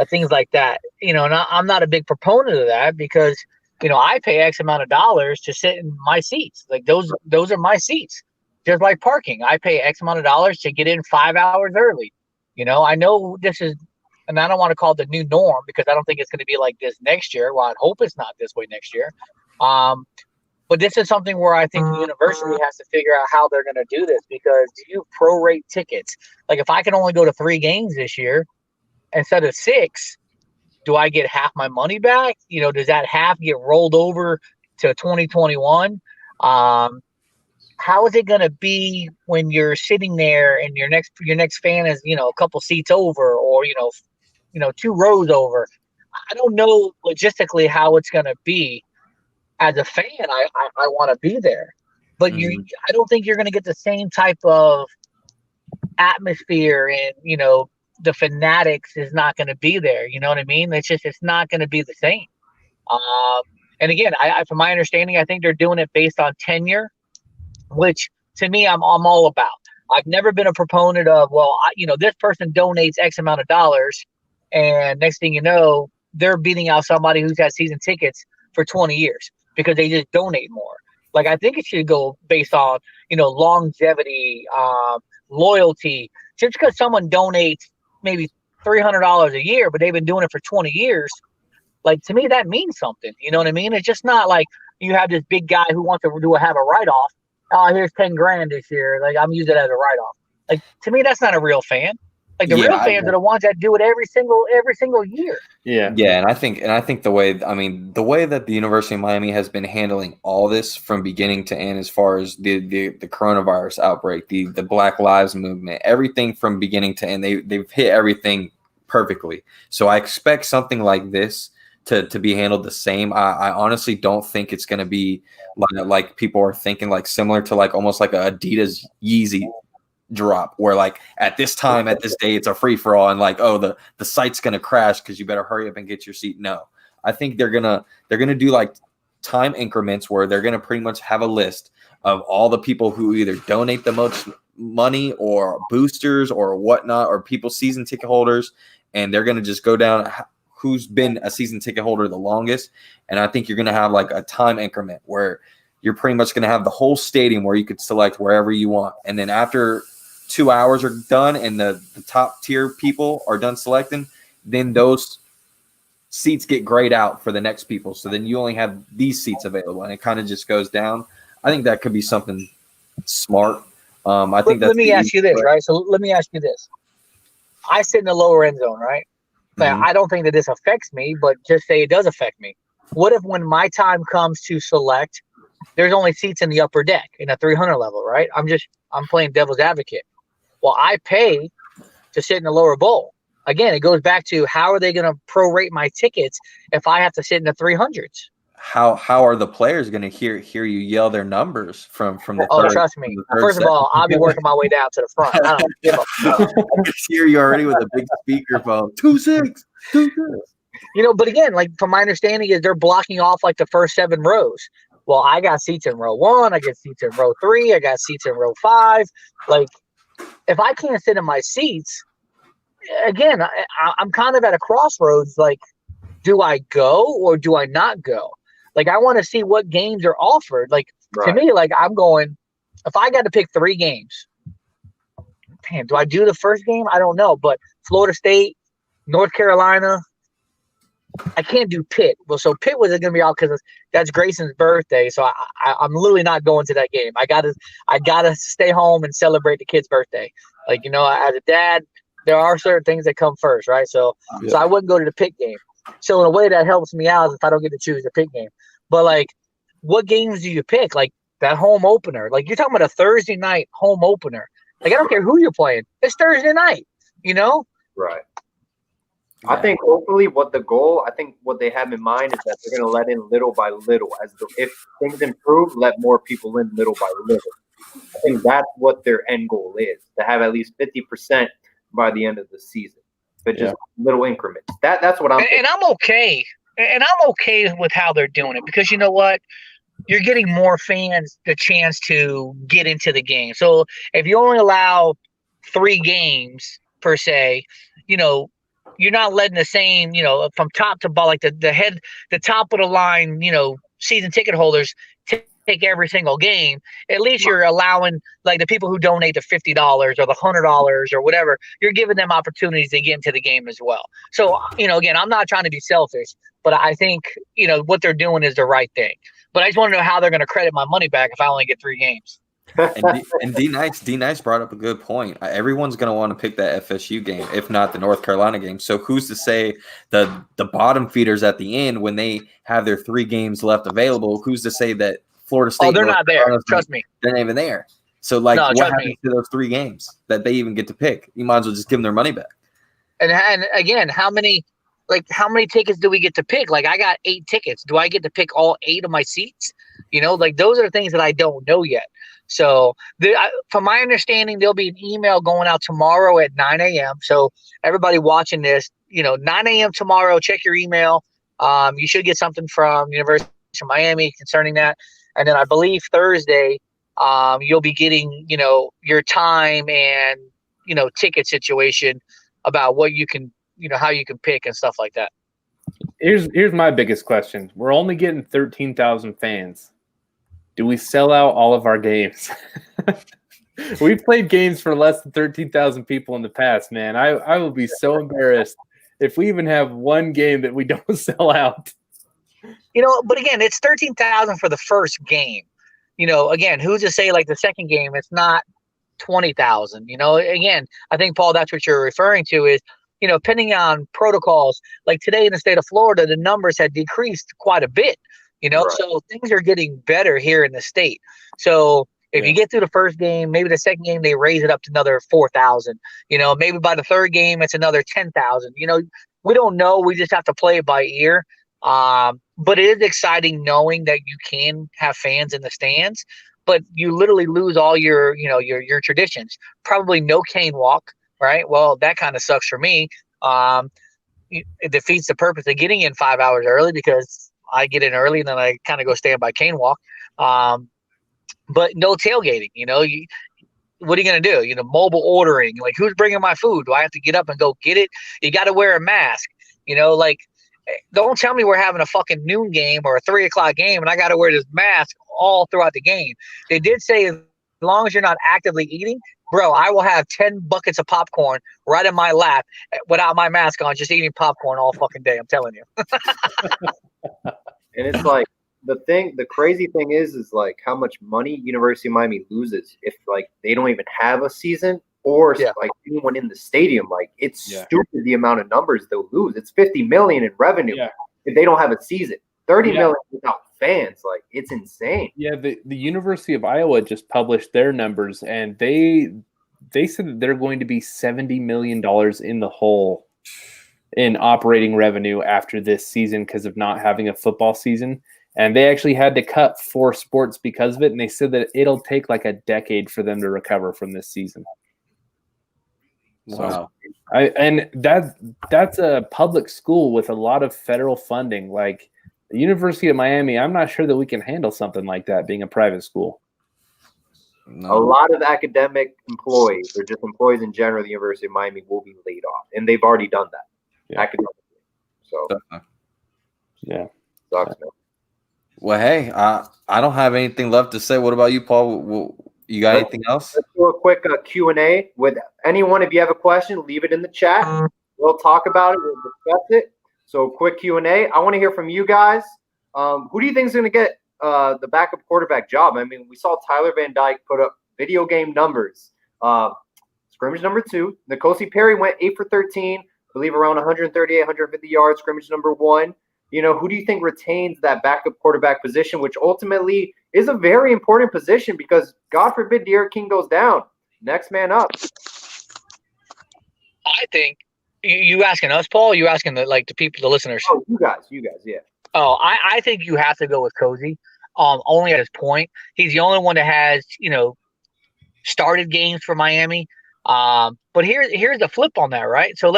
things like that. And I'm not a big proponent of that, because, I pay X amount of dollars to sit in my seats. Like those are my seats. Just like parking, I pay X amount of dollars to get in 5 hours early. I know this is, and I don't want to call it the new norm, because I don't think it's going to be like this next year. Well, I hope it's not this way next year. But this is something where I think the university has to figure out how they're going to do this, because you prorate tickets. Like, if I can only go to 3 games this year instead of 6, do I get half my money back? Does that half get rolled over to 2021? How is it going to be when you're sitting there and your next fan is, a couple seats over, or, 2 rows over? I don't know logistically how it's going to be. As a fan, I want to be there, but I don't think you're going to get the same type of atmosphere, and the fanatics is not going to be there. You know what I mean? It's not going to be the same. And again, from my understanding, I think they're doing it based on tenure, which to me, I'm all about. I've never been a proponent of, this person donates X amount of dollars, and next thing you know, they're beating out somebody who's had season tickets for 20 years because they just donate more. Like, I think it should go based on, longevity, loyalty. Just because someone donates maybe $300 a year, but they've been doing it for 20 years, like, to me, that means something. You know what I mean? It's just not like you have this big guy who wants to have a write-off. Oh, here's 10 grand this year. Like, I'm using it as a write-off. Like, to me, that's not a real fan. Like, the real fans are the ones that do it every single year. Yeah, and I think the way that the University of Miami has been handling all this from beginning to end, as far as the coronavirus outbreak, the Black Lives Movement, everything from beginning to end, they've hit everything perfectly. So I expect something like this to be handled the same. I honestly don't think it's going to be like people are thinking, like similar to like almost like a Adidas Yeezy drop, where like at this time, at this day, it's a free for all, and like, oh, the site's gonna crash because you better hurry up and get your seat. No, I think they're gonna do like time increments where they're gonna pretty much have a list of all the people who either donate the most money or boosters or whatnot, or people season ticket holders, and they're gonna just go down who's been a season ticket holder the longest. And I think you're gonna have like a time increment where you're pretty much gonna have the whole stadium where you could select wherever you want, and then after 2 hours are done and the top tier people are done selecting, then those seats get grayed out for the next people. So then you only have these seats available, and it kind of just goes down. I think that could be something smart. I think Let me ask you this, right? So let me ask you this. I sit in the lower end zone, right? Like, I don't think that this affects me, but just say it does affect me. What if when my time comes to select, there's only seats in the upper deck in a 300 level, right? I'm playing devil's advocate. Well, I pay to sit in the lower bowl. Again, it goes back to how are they going to prorate my tickets if I have to sit in the 300s? How are the players going to hear you yell their numbers from the third? Trust me. First of all, I'll be working my way down to the front. I don't give a fuck. I can hear you already with a big speakerphone. 2-6, 2-6. But again, like from my understanding is they're blocking off like the first 7 rows. Well, I got seats in row 1, I got seats in row 3, I got seats in row 5. Like, if I can't sit in my seats, again, I'm kind of at a crossroads. Like, do I go or do I not go? Like, I want to see what games are offered. Like, to me, like, I'm going, if I got to pick 3 games, man, do I do the first game? I don't know. But Florida State, North Carolina, I can't do Pitt. Well, so Pitt was going to be out because that's Grayson's birthday. So I'm literally not going to that game. I gotta stay home and celebrate the kid's birthday. Like, as a dad, there are certain things that come first, right? So I wouldn't go to the Pitt game. So in a way that helps me out if I don't get to choose the Pitt game. But like, what games do you pick? Like that home opener. Like you're talking about a Thursday night home opener. Like I don't care who you're playing. It's Thursday night. Right. I think hopefully what they have in mind is that they're going to let in little by little. If things improve, let more people in little by little. I think that's what their end goal is, to have at least 50% by the end of the season. But just little increments. That's what I'm thinking. And I'm okay. And I'm okay with how they're doing it because you know what? You're getting more fans the chance to get into the game. So if you only allow 3 games per se, you're not letting the same, from top to bottom, like the top of the line, season ticket holders take every single game. At least you're allowing like the people who donate the $50 or the $100 or whatever, you're giving them opportunities to get into the game as well. So, again, I'm not trying to be selfish, but I think, what they're doing is the right thing. But I just want to know how they're going to credit my money back if I only get 3 games. And D Nice brought up a good point. Everyone's going to want to pick that FSU game, if not the North Carolina game. So who's to say the bottom feeders at the end, when they have their 3 games left available, who's to say that Florida State? Oh, they're not there. Trust me, they're not even there. So what happens to those 3 games that they even get to pick? You might as well just give them their money back. And again, how many tickets do we get to pick? Like I got 8 tickets. Do I get to pick all 8 of my seats? Like those are the things that I don't know yet. So from my understanding, there'll be an email going out tomorrow at 9 a.m. So everybody watching this, 9 a.m. tomorrow, check your email. You should get something from University of Miami concerning that. And then I believe Thursday, you'll be getting, your time and, ticket situation about what you can, how you can pick and stuff like that. Here's my biggest question. We're only getting 13,000 fans. Do we sell out all of our games? We've played games for less than 13,000 people in the past, man. I will be so embarrassed if we even have one game that we don't sell out. But again, it's 13,000 for the first game. Again, who's to say like the second game, it's not 20,000. Again, I think, Paul, that's what you're referring to is, depending on protocols, like today in the state of Florida, the numbers had decreased quite a bit. Right. So things are getting better here in the state. So if you get through the first game, maybe the second game, they raise it up to another 4,000, maybe by the third game, it's another 10,000, we don't know. We just have to play it by ear. But it is exciting knowing that you can have fans in the stands, but you literally lose all your your traditions. Probably no cane walk, right? Well, that kind of sucks for me. It defeats the purpose of getting in 5 hours early because I get in early and then I kind of go stand by cane walk. But no tailgating, what are you going to do? Mobile ordering, like who's bringing my food? Do I have to get up and go get it? You got to wear a mask, don't tell me we're having a fucking noon game or a 3 o'clock game and I got to wear this mask all throughout the game. They did say as long as you're not actively eating, bro, I will have 10 buckets of popcorn right in my lap without my mask on, just eating popcorn all fucking day. I'm telling you. And it's like the crazy thing is like how much money University of Miami loses if like they don't even have a season or like anyone in the stadium. Like it's stupid the amount of numbers they'll lose. It's 50 million in revenue if they don't have a season. 30 million without fans. Like it's insane. Yeah, the University of Iowa just published their numbers, and they said that they're going to be $70 million in the hole in operating revenue after this season because of not having a football season. And they actually had to cut 4 sports because of it. And they said that it'll take like a decade for them to recover from this season. Wow. And that's a public school with a lot of federal funding. Like the University of Miami, I'm not sure that we can handle something like that being a private school. No. A lot of academic employees or just employees in general at the University of Miami will be laid off. And they've already done that. Academically. So sucks, man. Well, hey, I don't have anything left to say. What about you, Paul? You got anything else? Let's do a quick Q&A with anyone. If you have a question, leave it in the chat. We'll talk about it. We'll discuss it. So quick Q&A. I want to hear from you guys. Who do you think is going to get the backup quarterback job? I mean, we saw Tyler Van Dyke put up video game numbers. Scrimmage number 2. N'Kosi Perry went 8 for 13. I believe around 138, 150 yards. Scrimmage number 1. You know, who do you think retains that backup quarterback position, which ultimately is a very important position because, God forbid, D'Eriq King goes down. Next man up. I think you asking us, Paul? Or you asking the people, the listeners? Oh, you guys, yeah. Oh, I think you have to go with Cozy. Only at his point, he's the only one that has started games for Miami. But here's the flip on that, right? So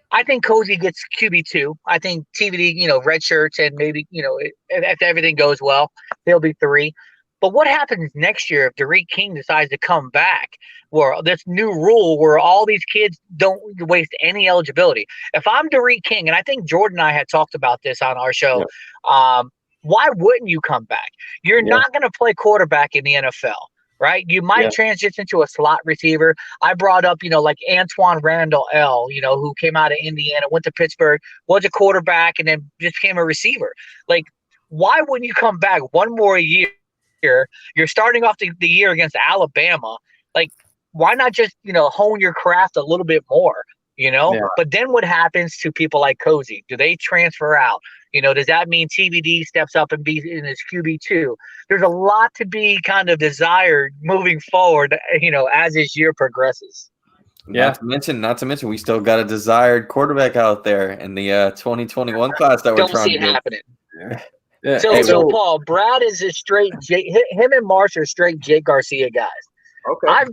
I think Cozy gets QB2. I think TVD, red shirts, and maybe, if everything goes well, he'll be 3. But what happens next year if D'Eriq King decides to come back? Where this new rule where all these kids don't waste any eligibility. If I'm D'Eriq King, and I think Jordan and I had talked about this on our show, why wouldn't you come back? You're not going to play quarterback in the NFL. Right? You might transition to a slot receiver. I brought up, like Antoine Randall L., who came out of Indiana, went to Pittsburgh, was a quarterback, and then just became a receiver. Like, why wouldn't you come back one more year? You're starting off the year against Alabama. Like, why not just, hone your craft a little bit more, But then what happens to people like Cozy? Do they transfer out? Does that mean TVD steps up and be in his QB2? There's a lot to be kind of desired moving forward, as this year progresses. Not to mention, we still got a desired quarterback out there in the 2021 class that we're trying to get. Happening. So Paul, Brad is a straight him and Marsh are straight Jake Garcia guys. Okay. I've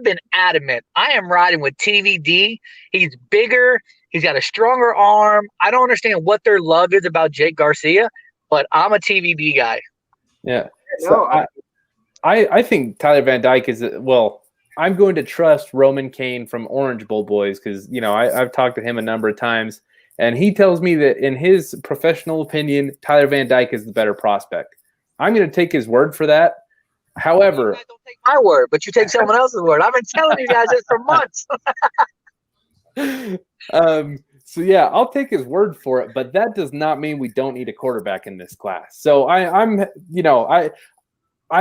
been adamant. I am riding with TVD. He's bigger. He's got a stronger arm. I don't understand what their love is about Jake Garcia, but I'm a TVD guy. Yeah. So I think Tyler Van Dyke is I'm going to trust Roman Kane from Orange Bowl Boys because I've talked to him a number of times, and he tells me that in his professional opinion, Tyler Van Dyke is the better prospect. I'm going to take his word for that. However, you guys don't take my word, but you take someone else's word. I've been telling you guys this for months. So I'll take his word for it, but that does not mean we don't need a quarterback in this class. So I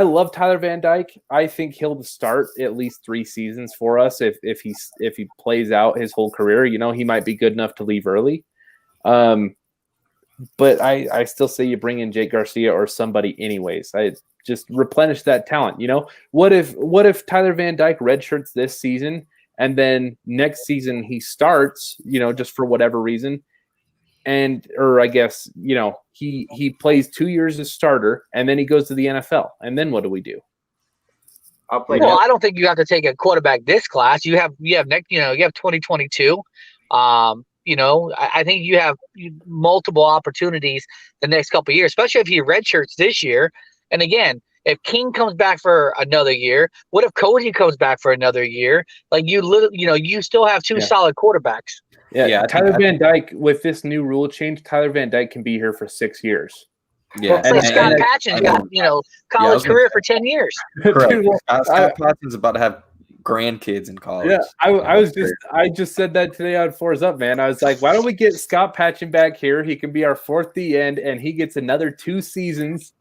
love Tyler Van Dyke. I think he'll start at least 3 seasons for us if he plays out his whole career. He might be good enough to leave early. But I still say you bring in Jake Garcia or somebody anyways. I just replenish that talent. What if Tyler Van Dyke redshirts this season and then next season he starts, just for whatever reason, or I guess, he plays 2 years as starter and then he goes to the NFL. And then what do we do? I don't think you have to take a quarterback this class. You have 2022. I think you have multiple opportunities the next couple of years, especially if he redshirts this year. And again, if King comes back for another year, what if Cozy comes back for another year? Like you still have 2 solid quarterbacks. Yeah. Tyler Van Dyke, with this new rule change, Tyler Van Dyke can be here for 6 years. Yeah, well, Scott Patchen's got college career for 10 years. Correct. Scott Patchen's about to have grandkids in college. Yeah, I just said that today on Fours Up, man. I was like, why don't we get Scott Patchen back here? He can be our fourth D end, and he gets another 2 seasons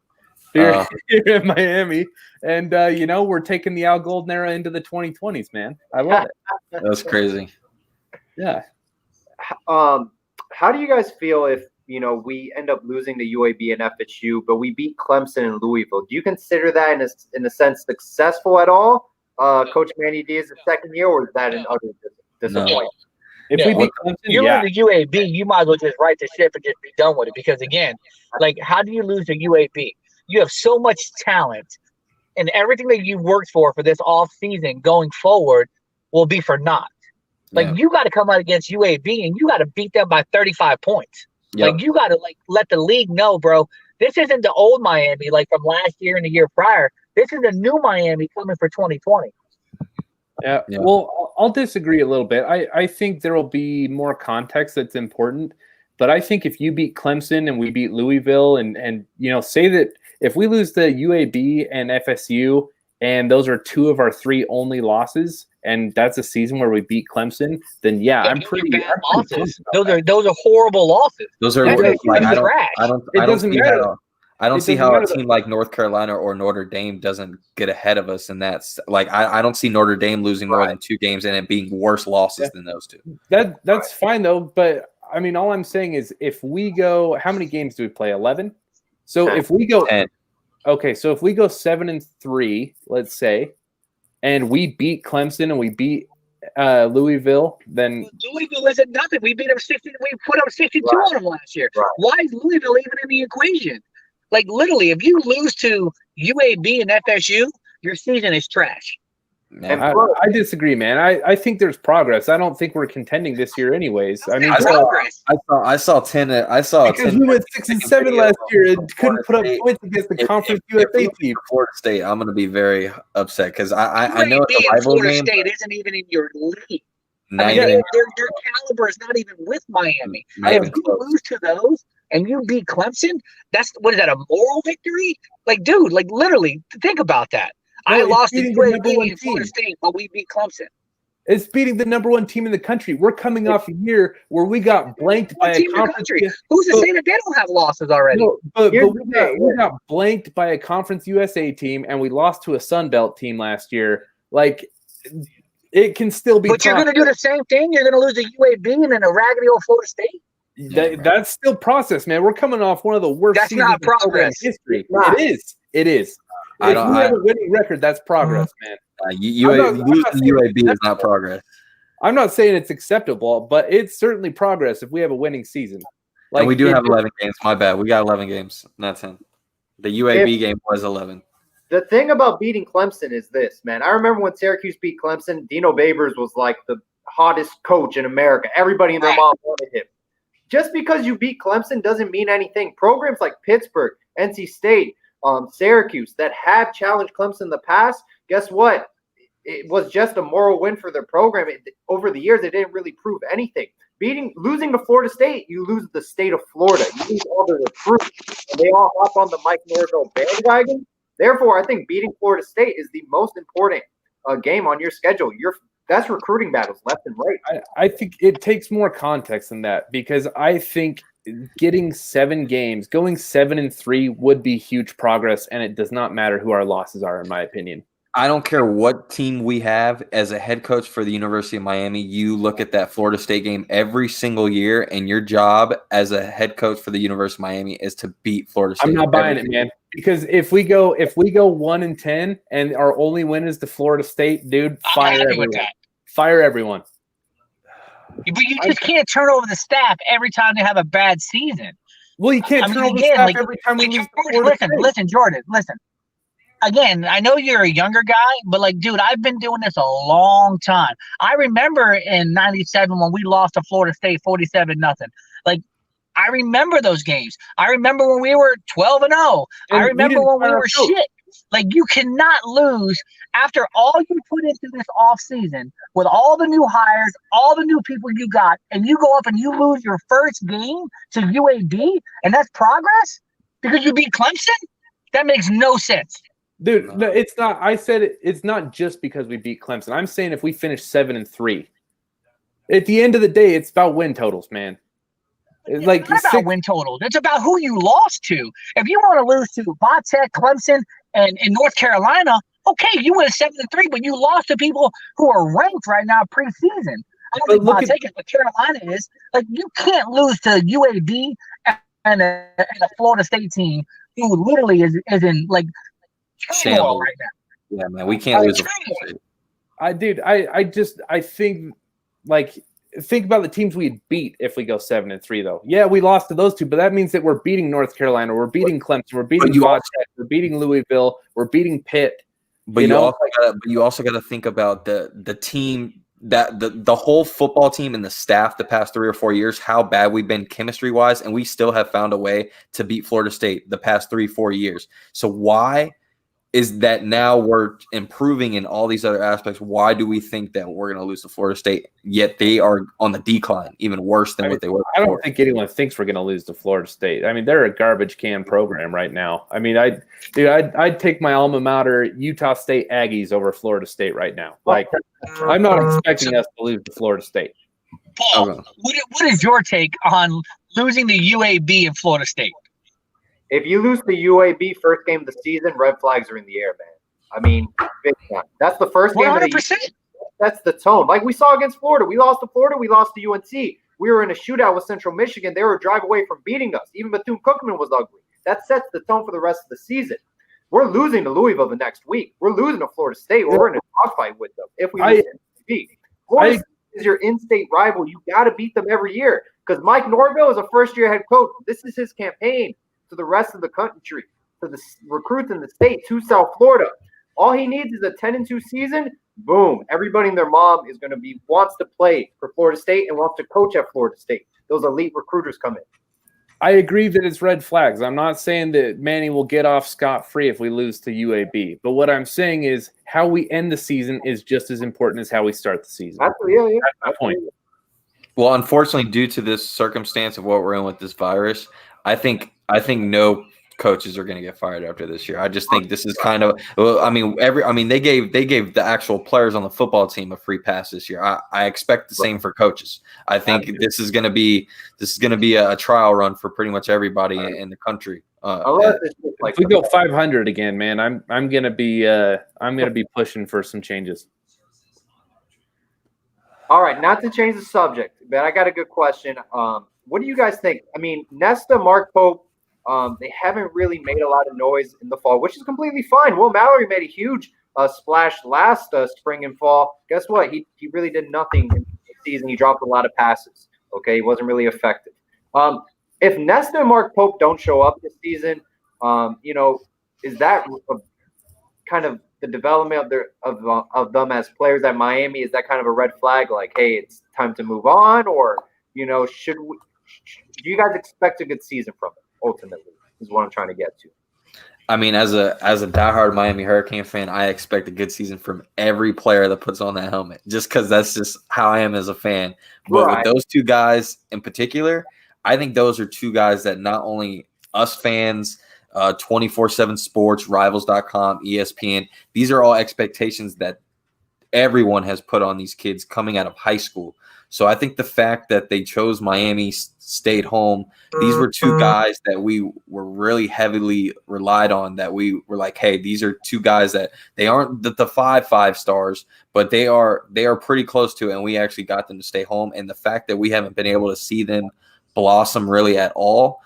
here in Miami. And we're taking the Al Golden era into the 2020s, man. I love it. That's crazy. Yeah. How do you guys feel if we end up losing to UAB and FSU, but we beat Clemson and Louisville? Do you consider that in a sense successful at all? Coach Manny Diaz's second year, or is that an utter disappointment? No. If we beat Clemson, you lose to UAB, you might as well just right the ship and just be done with it. Because again, like, how do you lose to UAB? You have so much talent, and everything that you worked for this off season going forward will be for naught. Like, you got to come out against UAB and you got to beat them by 35 points. Yep. Like, you got to let the league know, bro, this isn't the old Miami like from last year and the year prior. This is a new Miami coming for 2020. Yeah. Well, I'll disagree a little bit. I think there will be more context that's important. But I think if you beat Clemson and we beat Louisville and say that if we lose the UAB and FSU and those are 2 of our 3 only losses, and that's a season where we beat Clemson, then I'm pretty bad losses. Those are horrible losses. Those are trash. I don't see how a team like North Carolina or Notre Dame doesn't get ahead of us, and that's like I don't see Notre Dame losing more than 2 games and it being worse losses than those 2. That's fine though, but I mean, all I'm saying is if we go, how many games do we play? 11. So 10. If we go 10. Okay, so if we go 7-3, let's say, and we beat Clemson and we beat Louisville, then Louisville isn't nothing. We beat them 60. We put up 62 on them last year. Right. Why is Louisville even in the equation? Like, literally, if you lose to UAB and FSU, your season is trash. Man, I disagree, man. I think there's progress. I don't think we're contending this year, anyways. I mean, I saw 10. I saw because 10 we went 6-7 last year and couldn't put up points against the Conference USA team. Florida State, I'm going to be very upset because I know it's a rival Florida game. State isn't even in your league. I mean, their caliber is not even with Miami. If you lose to those and you beat Clemson, what is that, a moral victory? Like, dude, like, literally, think about that. I lost to UAB in Florida State, but we beat Clemson. It's beating the number 1 team in the country. We're coming off a year where we got blanked by a conference. Who's to say that they don't have losses already? No, but we got blanked by a Conference USA team, and we lost to a Sun Belt team last year. Like, it can still be. But you're going to do the same thing. You're going to lose to UAB and then a raggedy old Florida State. That's still process, man. We're coming off one of the worst. That's not progress. In history. It is. If we have a winning record, that's progress, man. UAB is not progress. I'm not saying it's acceptable, but it's certainly progress if we have a winning season. Like, and we do have 11 games. My bad. We got 11 games, not 10. The UAB game was 11. The thing about beating Clemson is this, man. I remember when Syracuse beat Clemson, Dino Babers was like the hottest coach in America. Everybody and their mom wanted him. Just because you beat Clemson doesn't mean anything. Programs like Pittsburgh, NC State, Syracuse that have challenged Clemson in the past, guess what? It was just a moral win for their program. Over the years, it didn't really prove anything. Losing to Florida State, you lose the state of Florida. You lose all the recruits, and they all hop on the Mike Norvell bandwagon. Therefore, I think beating Florida State is the most important game on your schedule. That's recruiting battles left and right. I think it takes more context than that, because I think getting 7 games, going 7-3 would be huge progress, and it does not matter who our losses are, in my opinion. I don't care what team we have as a head coach for the University of Miami. You look at that Florida State game every single year, and your job as a head coach for the University of Miami is to beat Florida State. I'm not buying it, man. Because if we go 1-10 and our only win is to Florida State, dude, fire everyone. Fire everyone. But you just can't turn over the staff every time they have a bad season. Well, you can't turn over the staff every time we lose. Listen, Jordan, listen. Again, I know you're a younger guy, but like, dude, I've been doing this a long time. I remember in '97 when we lost to Florida State 47-0. Like, I remember those games. I remember when we were 12-0. I remember when we were shit. Like, you cannot lose after all you put into this offseason with all the new hires, all the new people you got, and you go up and you lose your first game to UAB, and that's progress because you beat Clemson? That makes no sense. Dude, no, it's not. I said it's not just because we beat Clemson. I'm saying if we finish 7-3, at the end of the day, it's about win totals, man. It's not about win totals. It's about who you lost to. If you want to lose to Tech, Clemson, and North Carolina, okay, you win 7-3, but you lost to people who are ranked right now preseason. I don't think Tech is, but Carolina is. Like, you can't lose to UAB and a Florida State team who literally is in like turmoil right now. Yeah, man, we can't lose. I think like. Think about the teams we'd beat if we go 7-3, though. Yeah, we lost to those two, but that means that we're beating North Carolina, we're beating Clemson, we're beating Tech, we're beating Louisville, we're beating Pitt. But you also got to think about the team that the whole football team and the staff the past 3 or 4 years, how bad we've been chemistry wise, and we still have found a way to beat Florida State the past 3-4 years. So why is that now we're improving in all these other aspects? Why do we think that we're going to lose to Florida State, yet they are on the decline, even worse than what they were before? I don't think anyone thinks we're going to lose to Florida State. I mean, they're a garbage can program right now. I mean, I'd take my alma mater, Utah State Aggies, over Florida State right now. Like, I'm not expecting us to lose to Florida State. Paul, what is your take on losing the UAB and Florida State? If you lose the UAB first game of the season, red flags are in the air, man. I mean, big time. That's the first game 100%. of the year. That's the tone. Like we saw against Florida. We lost to Florida. We lost to UNC. We were in a shootout with Central Michigan. They were a drive away from beating us. Even Bethune-Cookman was ugly. That sets the tone for the rest of the season. We're losing to Louisville the next week. We're losing to Florida State. We're in a dogfight with them if we lose to UAB. Florida State is your in-state rival. You got to beat them every year because Mike Norville is a first-year head coach. This is his campaign to the rest of the country, to the recruits in the state, to South Florida. All he needs is a 10-2 season. Boom. Everybody and their mom is going to wants to play for Florida State and wants to coach at Florida State. Those elite recruiters come in. I agree that it's red flags. I'm not saying that Manny will get off scot-free if we lose to UAB. But what I'm saying is how we end the season is just as important as how we start the season. That's my point. Well, unfortunately, due to this circumstance of what we're in with this virus, I think no coaches are going to get fired after this year. I just think this is kind of they gave the actual players on the football team a free pass this year. I expect the same for coaches. I think this is going to be a trial run for pretty much everybody in the country. If we go 500 again, man, I'm going to be pushing for some changes. All right, not to change the subject, but I got a good question. What do you guys think? I mean, Nesta, Mark Pope, they haven't really made a lot of noise in the fall, which is completely fine. Will Mallory made a huge splash last spring and fall. Guess what? He really did nothing in the season. He dropped a lot of passes. Okay, he wasn't really effective. If Nesta and Mark Pope don't show up this season, is that kind of the development of them as players at Miami? Is that kind of a red flag? Like, hey, it's time to move on, or should we? Do you guys expect a good season from it? Ultimately, is what I'm trying to get to. I mean, as a diehard Miami Hurricane fan, I expect a good season from every player that puts on that helmet, just because that's just how I am as a fan. But with those two guys in particular, I think those are two guys that not only us fans, 24/7 Sports, Rivals.com, ESPN, these are all expectations that everyone has put on these kids coming out of high school. So I think the fact that they chose Miami, stayed home, these were two guys that we were really heavily relied on, that we were like, hey, these are two guys that they aren't the 5 stars, but they are pretty close to it, and we actually got them to stay home. And the fact that we haven't been able to see them blossom really at all,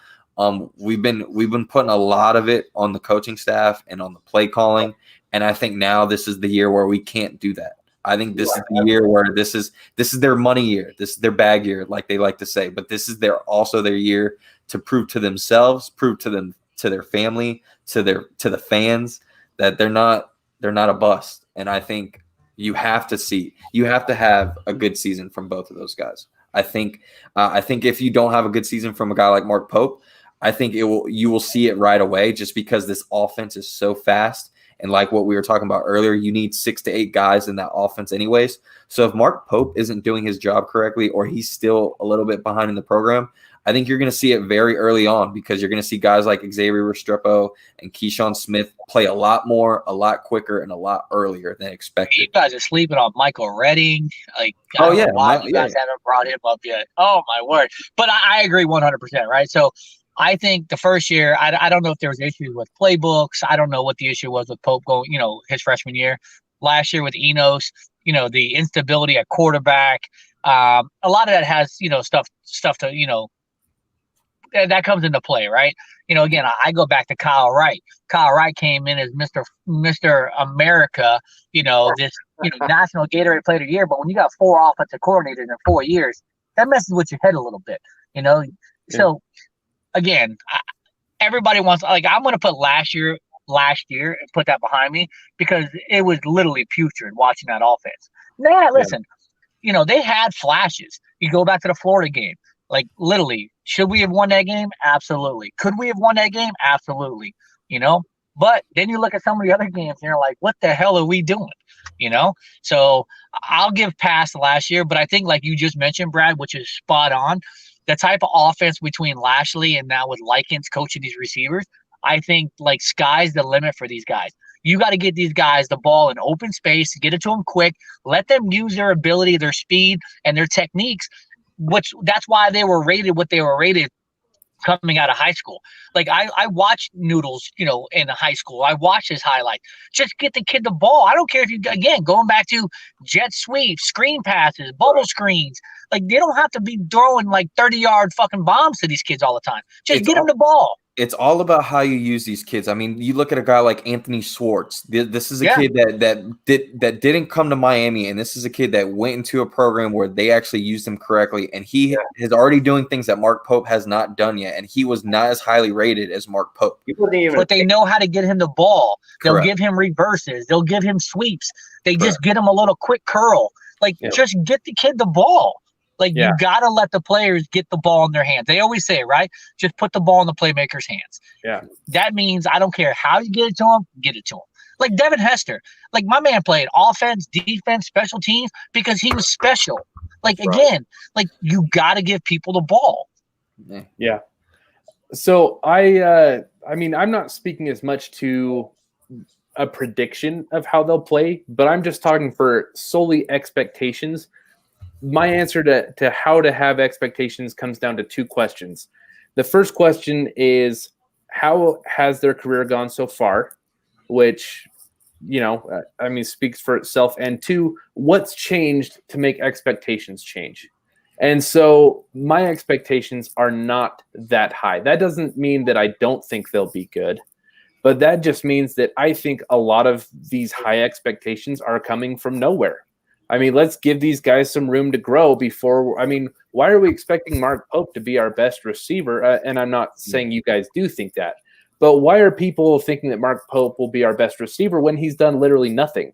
we've been putting a lot of it on the coaching staff and on the play calling, and I think now this is the year where we can't do that. I think this is the year where this is their money year. This is their bag year, like they like to say. But this is also their year to prove to themselves, prove to their family, to the fans that they're not a bust. And I think you have to have a good season from both of those guys. I think if you don't have a good season from a guy like Mark Pope, I think you will see it right away, just because this offense is so fast. And like what we were talking about earlier, you need 6 to 8 guys in that offense anyways. So if Mark Pope isn't doing his job correctly, or he's still a little bit behind in the program, I think you're going to see it very early on, because you're going to see guys like Xavier Restrepo and Keyshawn Smith play a lot more, a lot quicker, and a lot earlier than expected. You guys are sleeping on Michael Redding. Like, I Oh, don't yeah, know why you guys haven't brought him up yet. Oh, my word. But I agree 100%, right? So I think the first year, I don't know if there was issues with playbooks. I don't know what the issue was with Pope going, his freshman year. Last year with Enos, the instability at quarterback. A lot of that has, stuff to, that comes into play, right? Again, I go back to Kyle Wright. Kyle Wright came in as Mr. America, this National Gatorade Player of the Year. But when you got 4 offensive coordinators in 4 years, that messes with your head a little bit, Yeah. So again, everybody wants, like, I'm going to put last year and put that behind me, because it was literally putrid watching that offense. Nah, listen, they had flashes. You go back to the Florida game. Like, literally, should we have won that game? Absolutely. Could we have won that game? Absolutely. But then you look at some of the other games and you're like, what the hell are we doing? So I'll give past last year, but I think, like you just mentioned, Brad, which is spot on, the type of offense between Lashley and now with Likens coaching these receivers, I think, like, sky's the limit for these guys. You got to get these guys the ball in open space, get it to them quick, let them use their ability, their speed, and their techniques. That's why they were rated what they were rated coming out of high school. Like, I watched Noodles, in high school. I watched his highlights. Just get the kid the ball. I don't care if you, again, going back to jet sweeps, screen passes, bubble screens. Like, they don't have to be throwing like 30-yard fucking bombs to these kids all the time. Just get them the ball. It's all about how you use these kids. I mean, you look at a guy like Anthony Schwartz. This is a kid that didn't come to Miami, and this is a kid that went into a program where they actually used him correctly, and he is already doing things that Mark Pope has not done yet, and he was not as highly rated as Mark Pope. But they know how to get him the ball. They'll give him reverses. They'll give him sweeps. They just get him a little quick curl. Like, just get the kid the ball. Like, you got to let the players get the ball in their hands. They always say, right? Just put the ball in the playmaker's hands. Yeah. That means I don't care how you get it to him, get it to him. Like Devin Hester. Like, my man played offense, defense, special teams because he was special. Like, again, like, you got to give people the ball. Yeah. So I mean, I'm not speaking as much to a prediction of how they'll play, but I'm just talking for solely expectations. My answer to how to have expectations comes down to 2 questions. The first question is, how has their career gone so far? Which, speaks for itself. And 2, what's changed to make expectations change? And so my expectations are not that high. That doesn't mean that I don't think they'll be good, but that just means that I think a lot of these high expectations are coming from nowhere. I mean, let's give these guys some room to grow before. I mean, why are we expecting Mark Pope to be our best receiver? And I'm not saying you guys do think that, but why are people thinking that Mark Pope will be our best receiver when he's done literally nothing?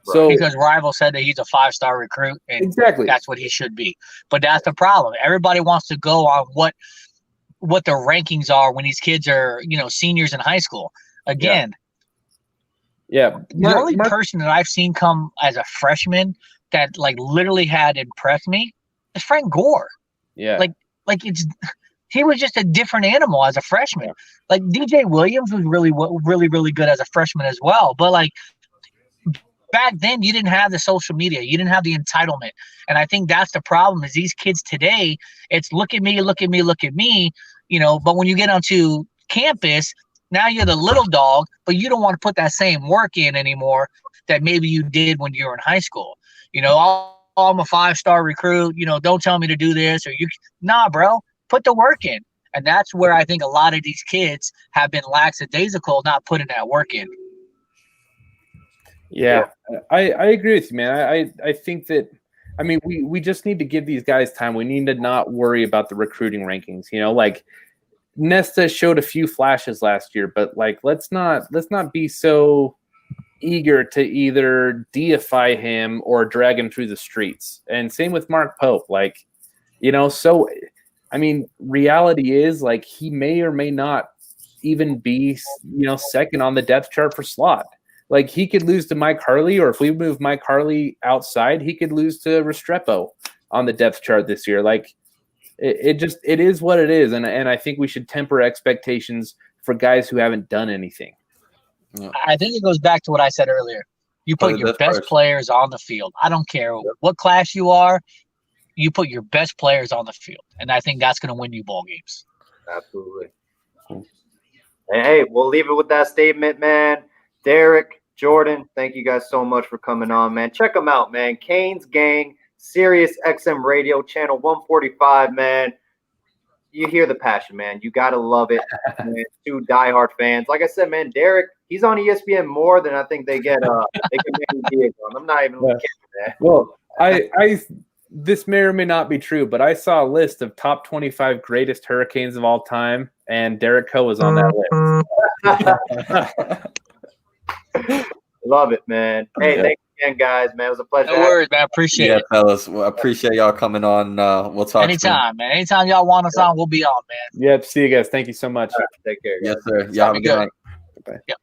Right. So because Rival said that he's a 5-star recruit, and exactly that's what he should be. But that's the problem. Everybody wants to go on what the rankings are when these kids are, seniors in high school. Again, the only person that I've seen come as a freshman that, like, literally had impressed me is Frank Gore. Yeah. Like he was just a different animal as a freshman. Yeah. Like, DJ Williams was really, really good as a freshman as well. But, like, back then you didn't have the social media. You didn't have the entitlement. And I think that's the problem is these kids today, it's look at me, look at me, look at me, but when you get onto campus, now you're the little dog, but you don't want to put that same work in anymore that maybe you did when you were in high school. I'm a 5-star recruit, don't tell me to do this nah, bro, put the work in. And that's where I think a lot of these kids have been lackadaisical, not putting that work in. Yeah, I agree with you, man. I think that, I mean, we just need to give these guys time. We need to not worry about the recruiting rankings, like Nesta showed a few flashes last year, but like, let's not be so eager to either deify him or drag him through the streets. And same with Mark Pope. Like, so, I mean, reality is, like, he may or may not even be, second on the depth chart for slot. Like, he could lose to Mike Harley, or if we move Mike Harley outside, he could lose to Restrepo on the depth chart this year. Like, it is what it is, and I think we should temper expectations for guys who haven't done anything. Yeah. I think it goes back to what I said earlier. You put your best players on the field. I don't care what class you are. You put your best players on the field, and I think that's going to win you ball games. Absolutely. And hey, we'll leave it with that statement, man. Derek, Jordan, thank you guys so much for coming on, man. Check them out, man. Kane's Gang, Sirius XM Radio, channel 145, man. You hear the passion, man. You got to love it, man. 2 diehard fans. Like I said, man, Derek, he's on ESPN more than I think they get Manny Diaz on. I'm not even kidding, man. Well, this may or may not be true, but I saw a list of top 25 greatest Hurricanes of all time, and Derek Coe was on that list. Love it, man. Hey, thanks again, guys, man. It was a pleasure. No worries, man. Appreciate it. Yeah, fellas. Well, I appreciate y'all coming on. We'll talk anytime, man. Anytime y'all want us on, we'll be on, man. Yep. See you guys. Thank you so much. Take care, guys. Yes, sir. Y'all have a good night. Yep.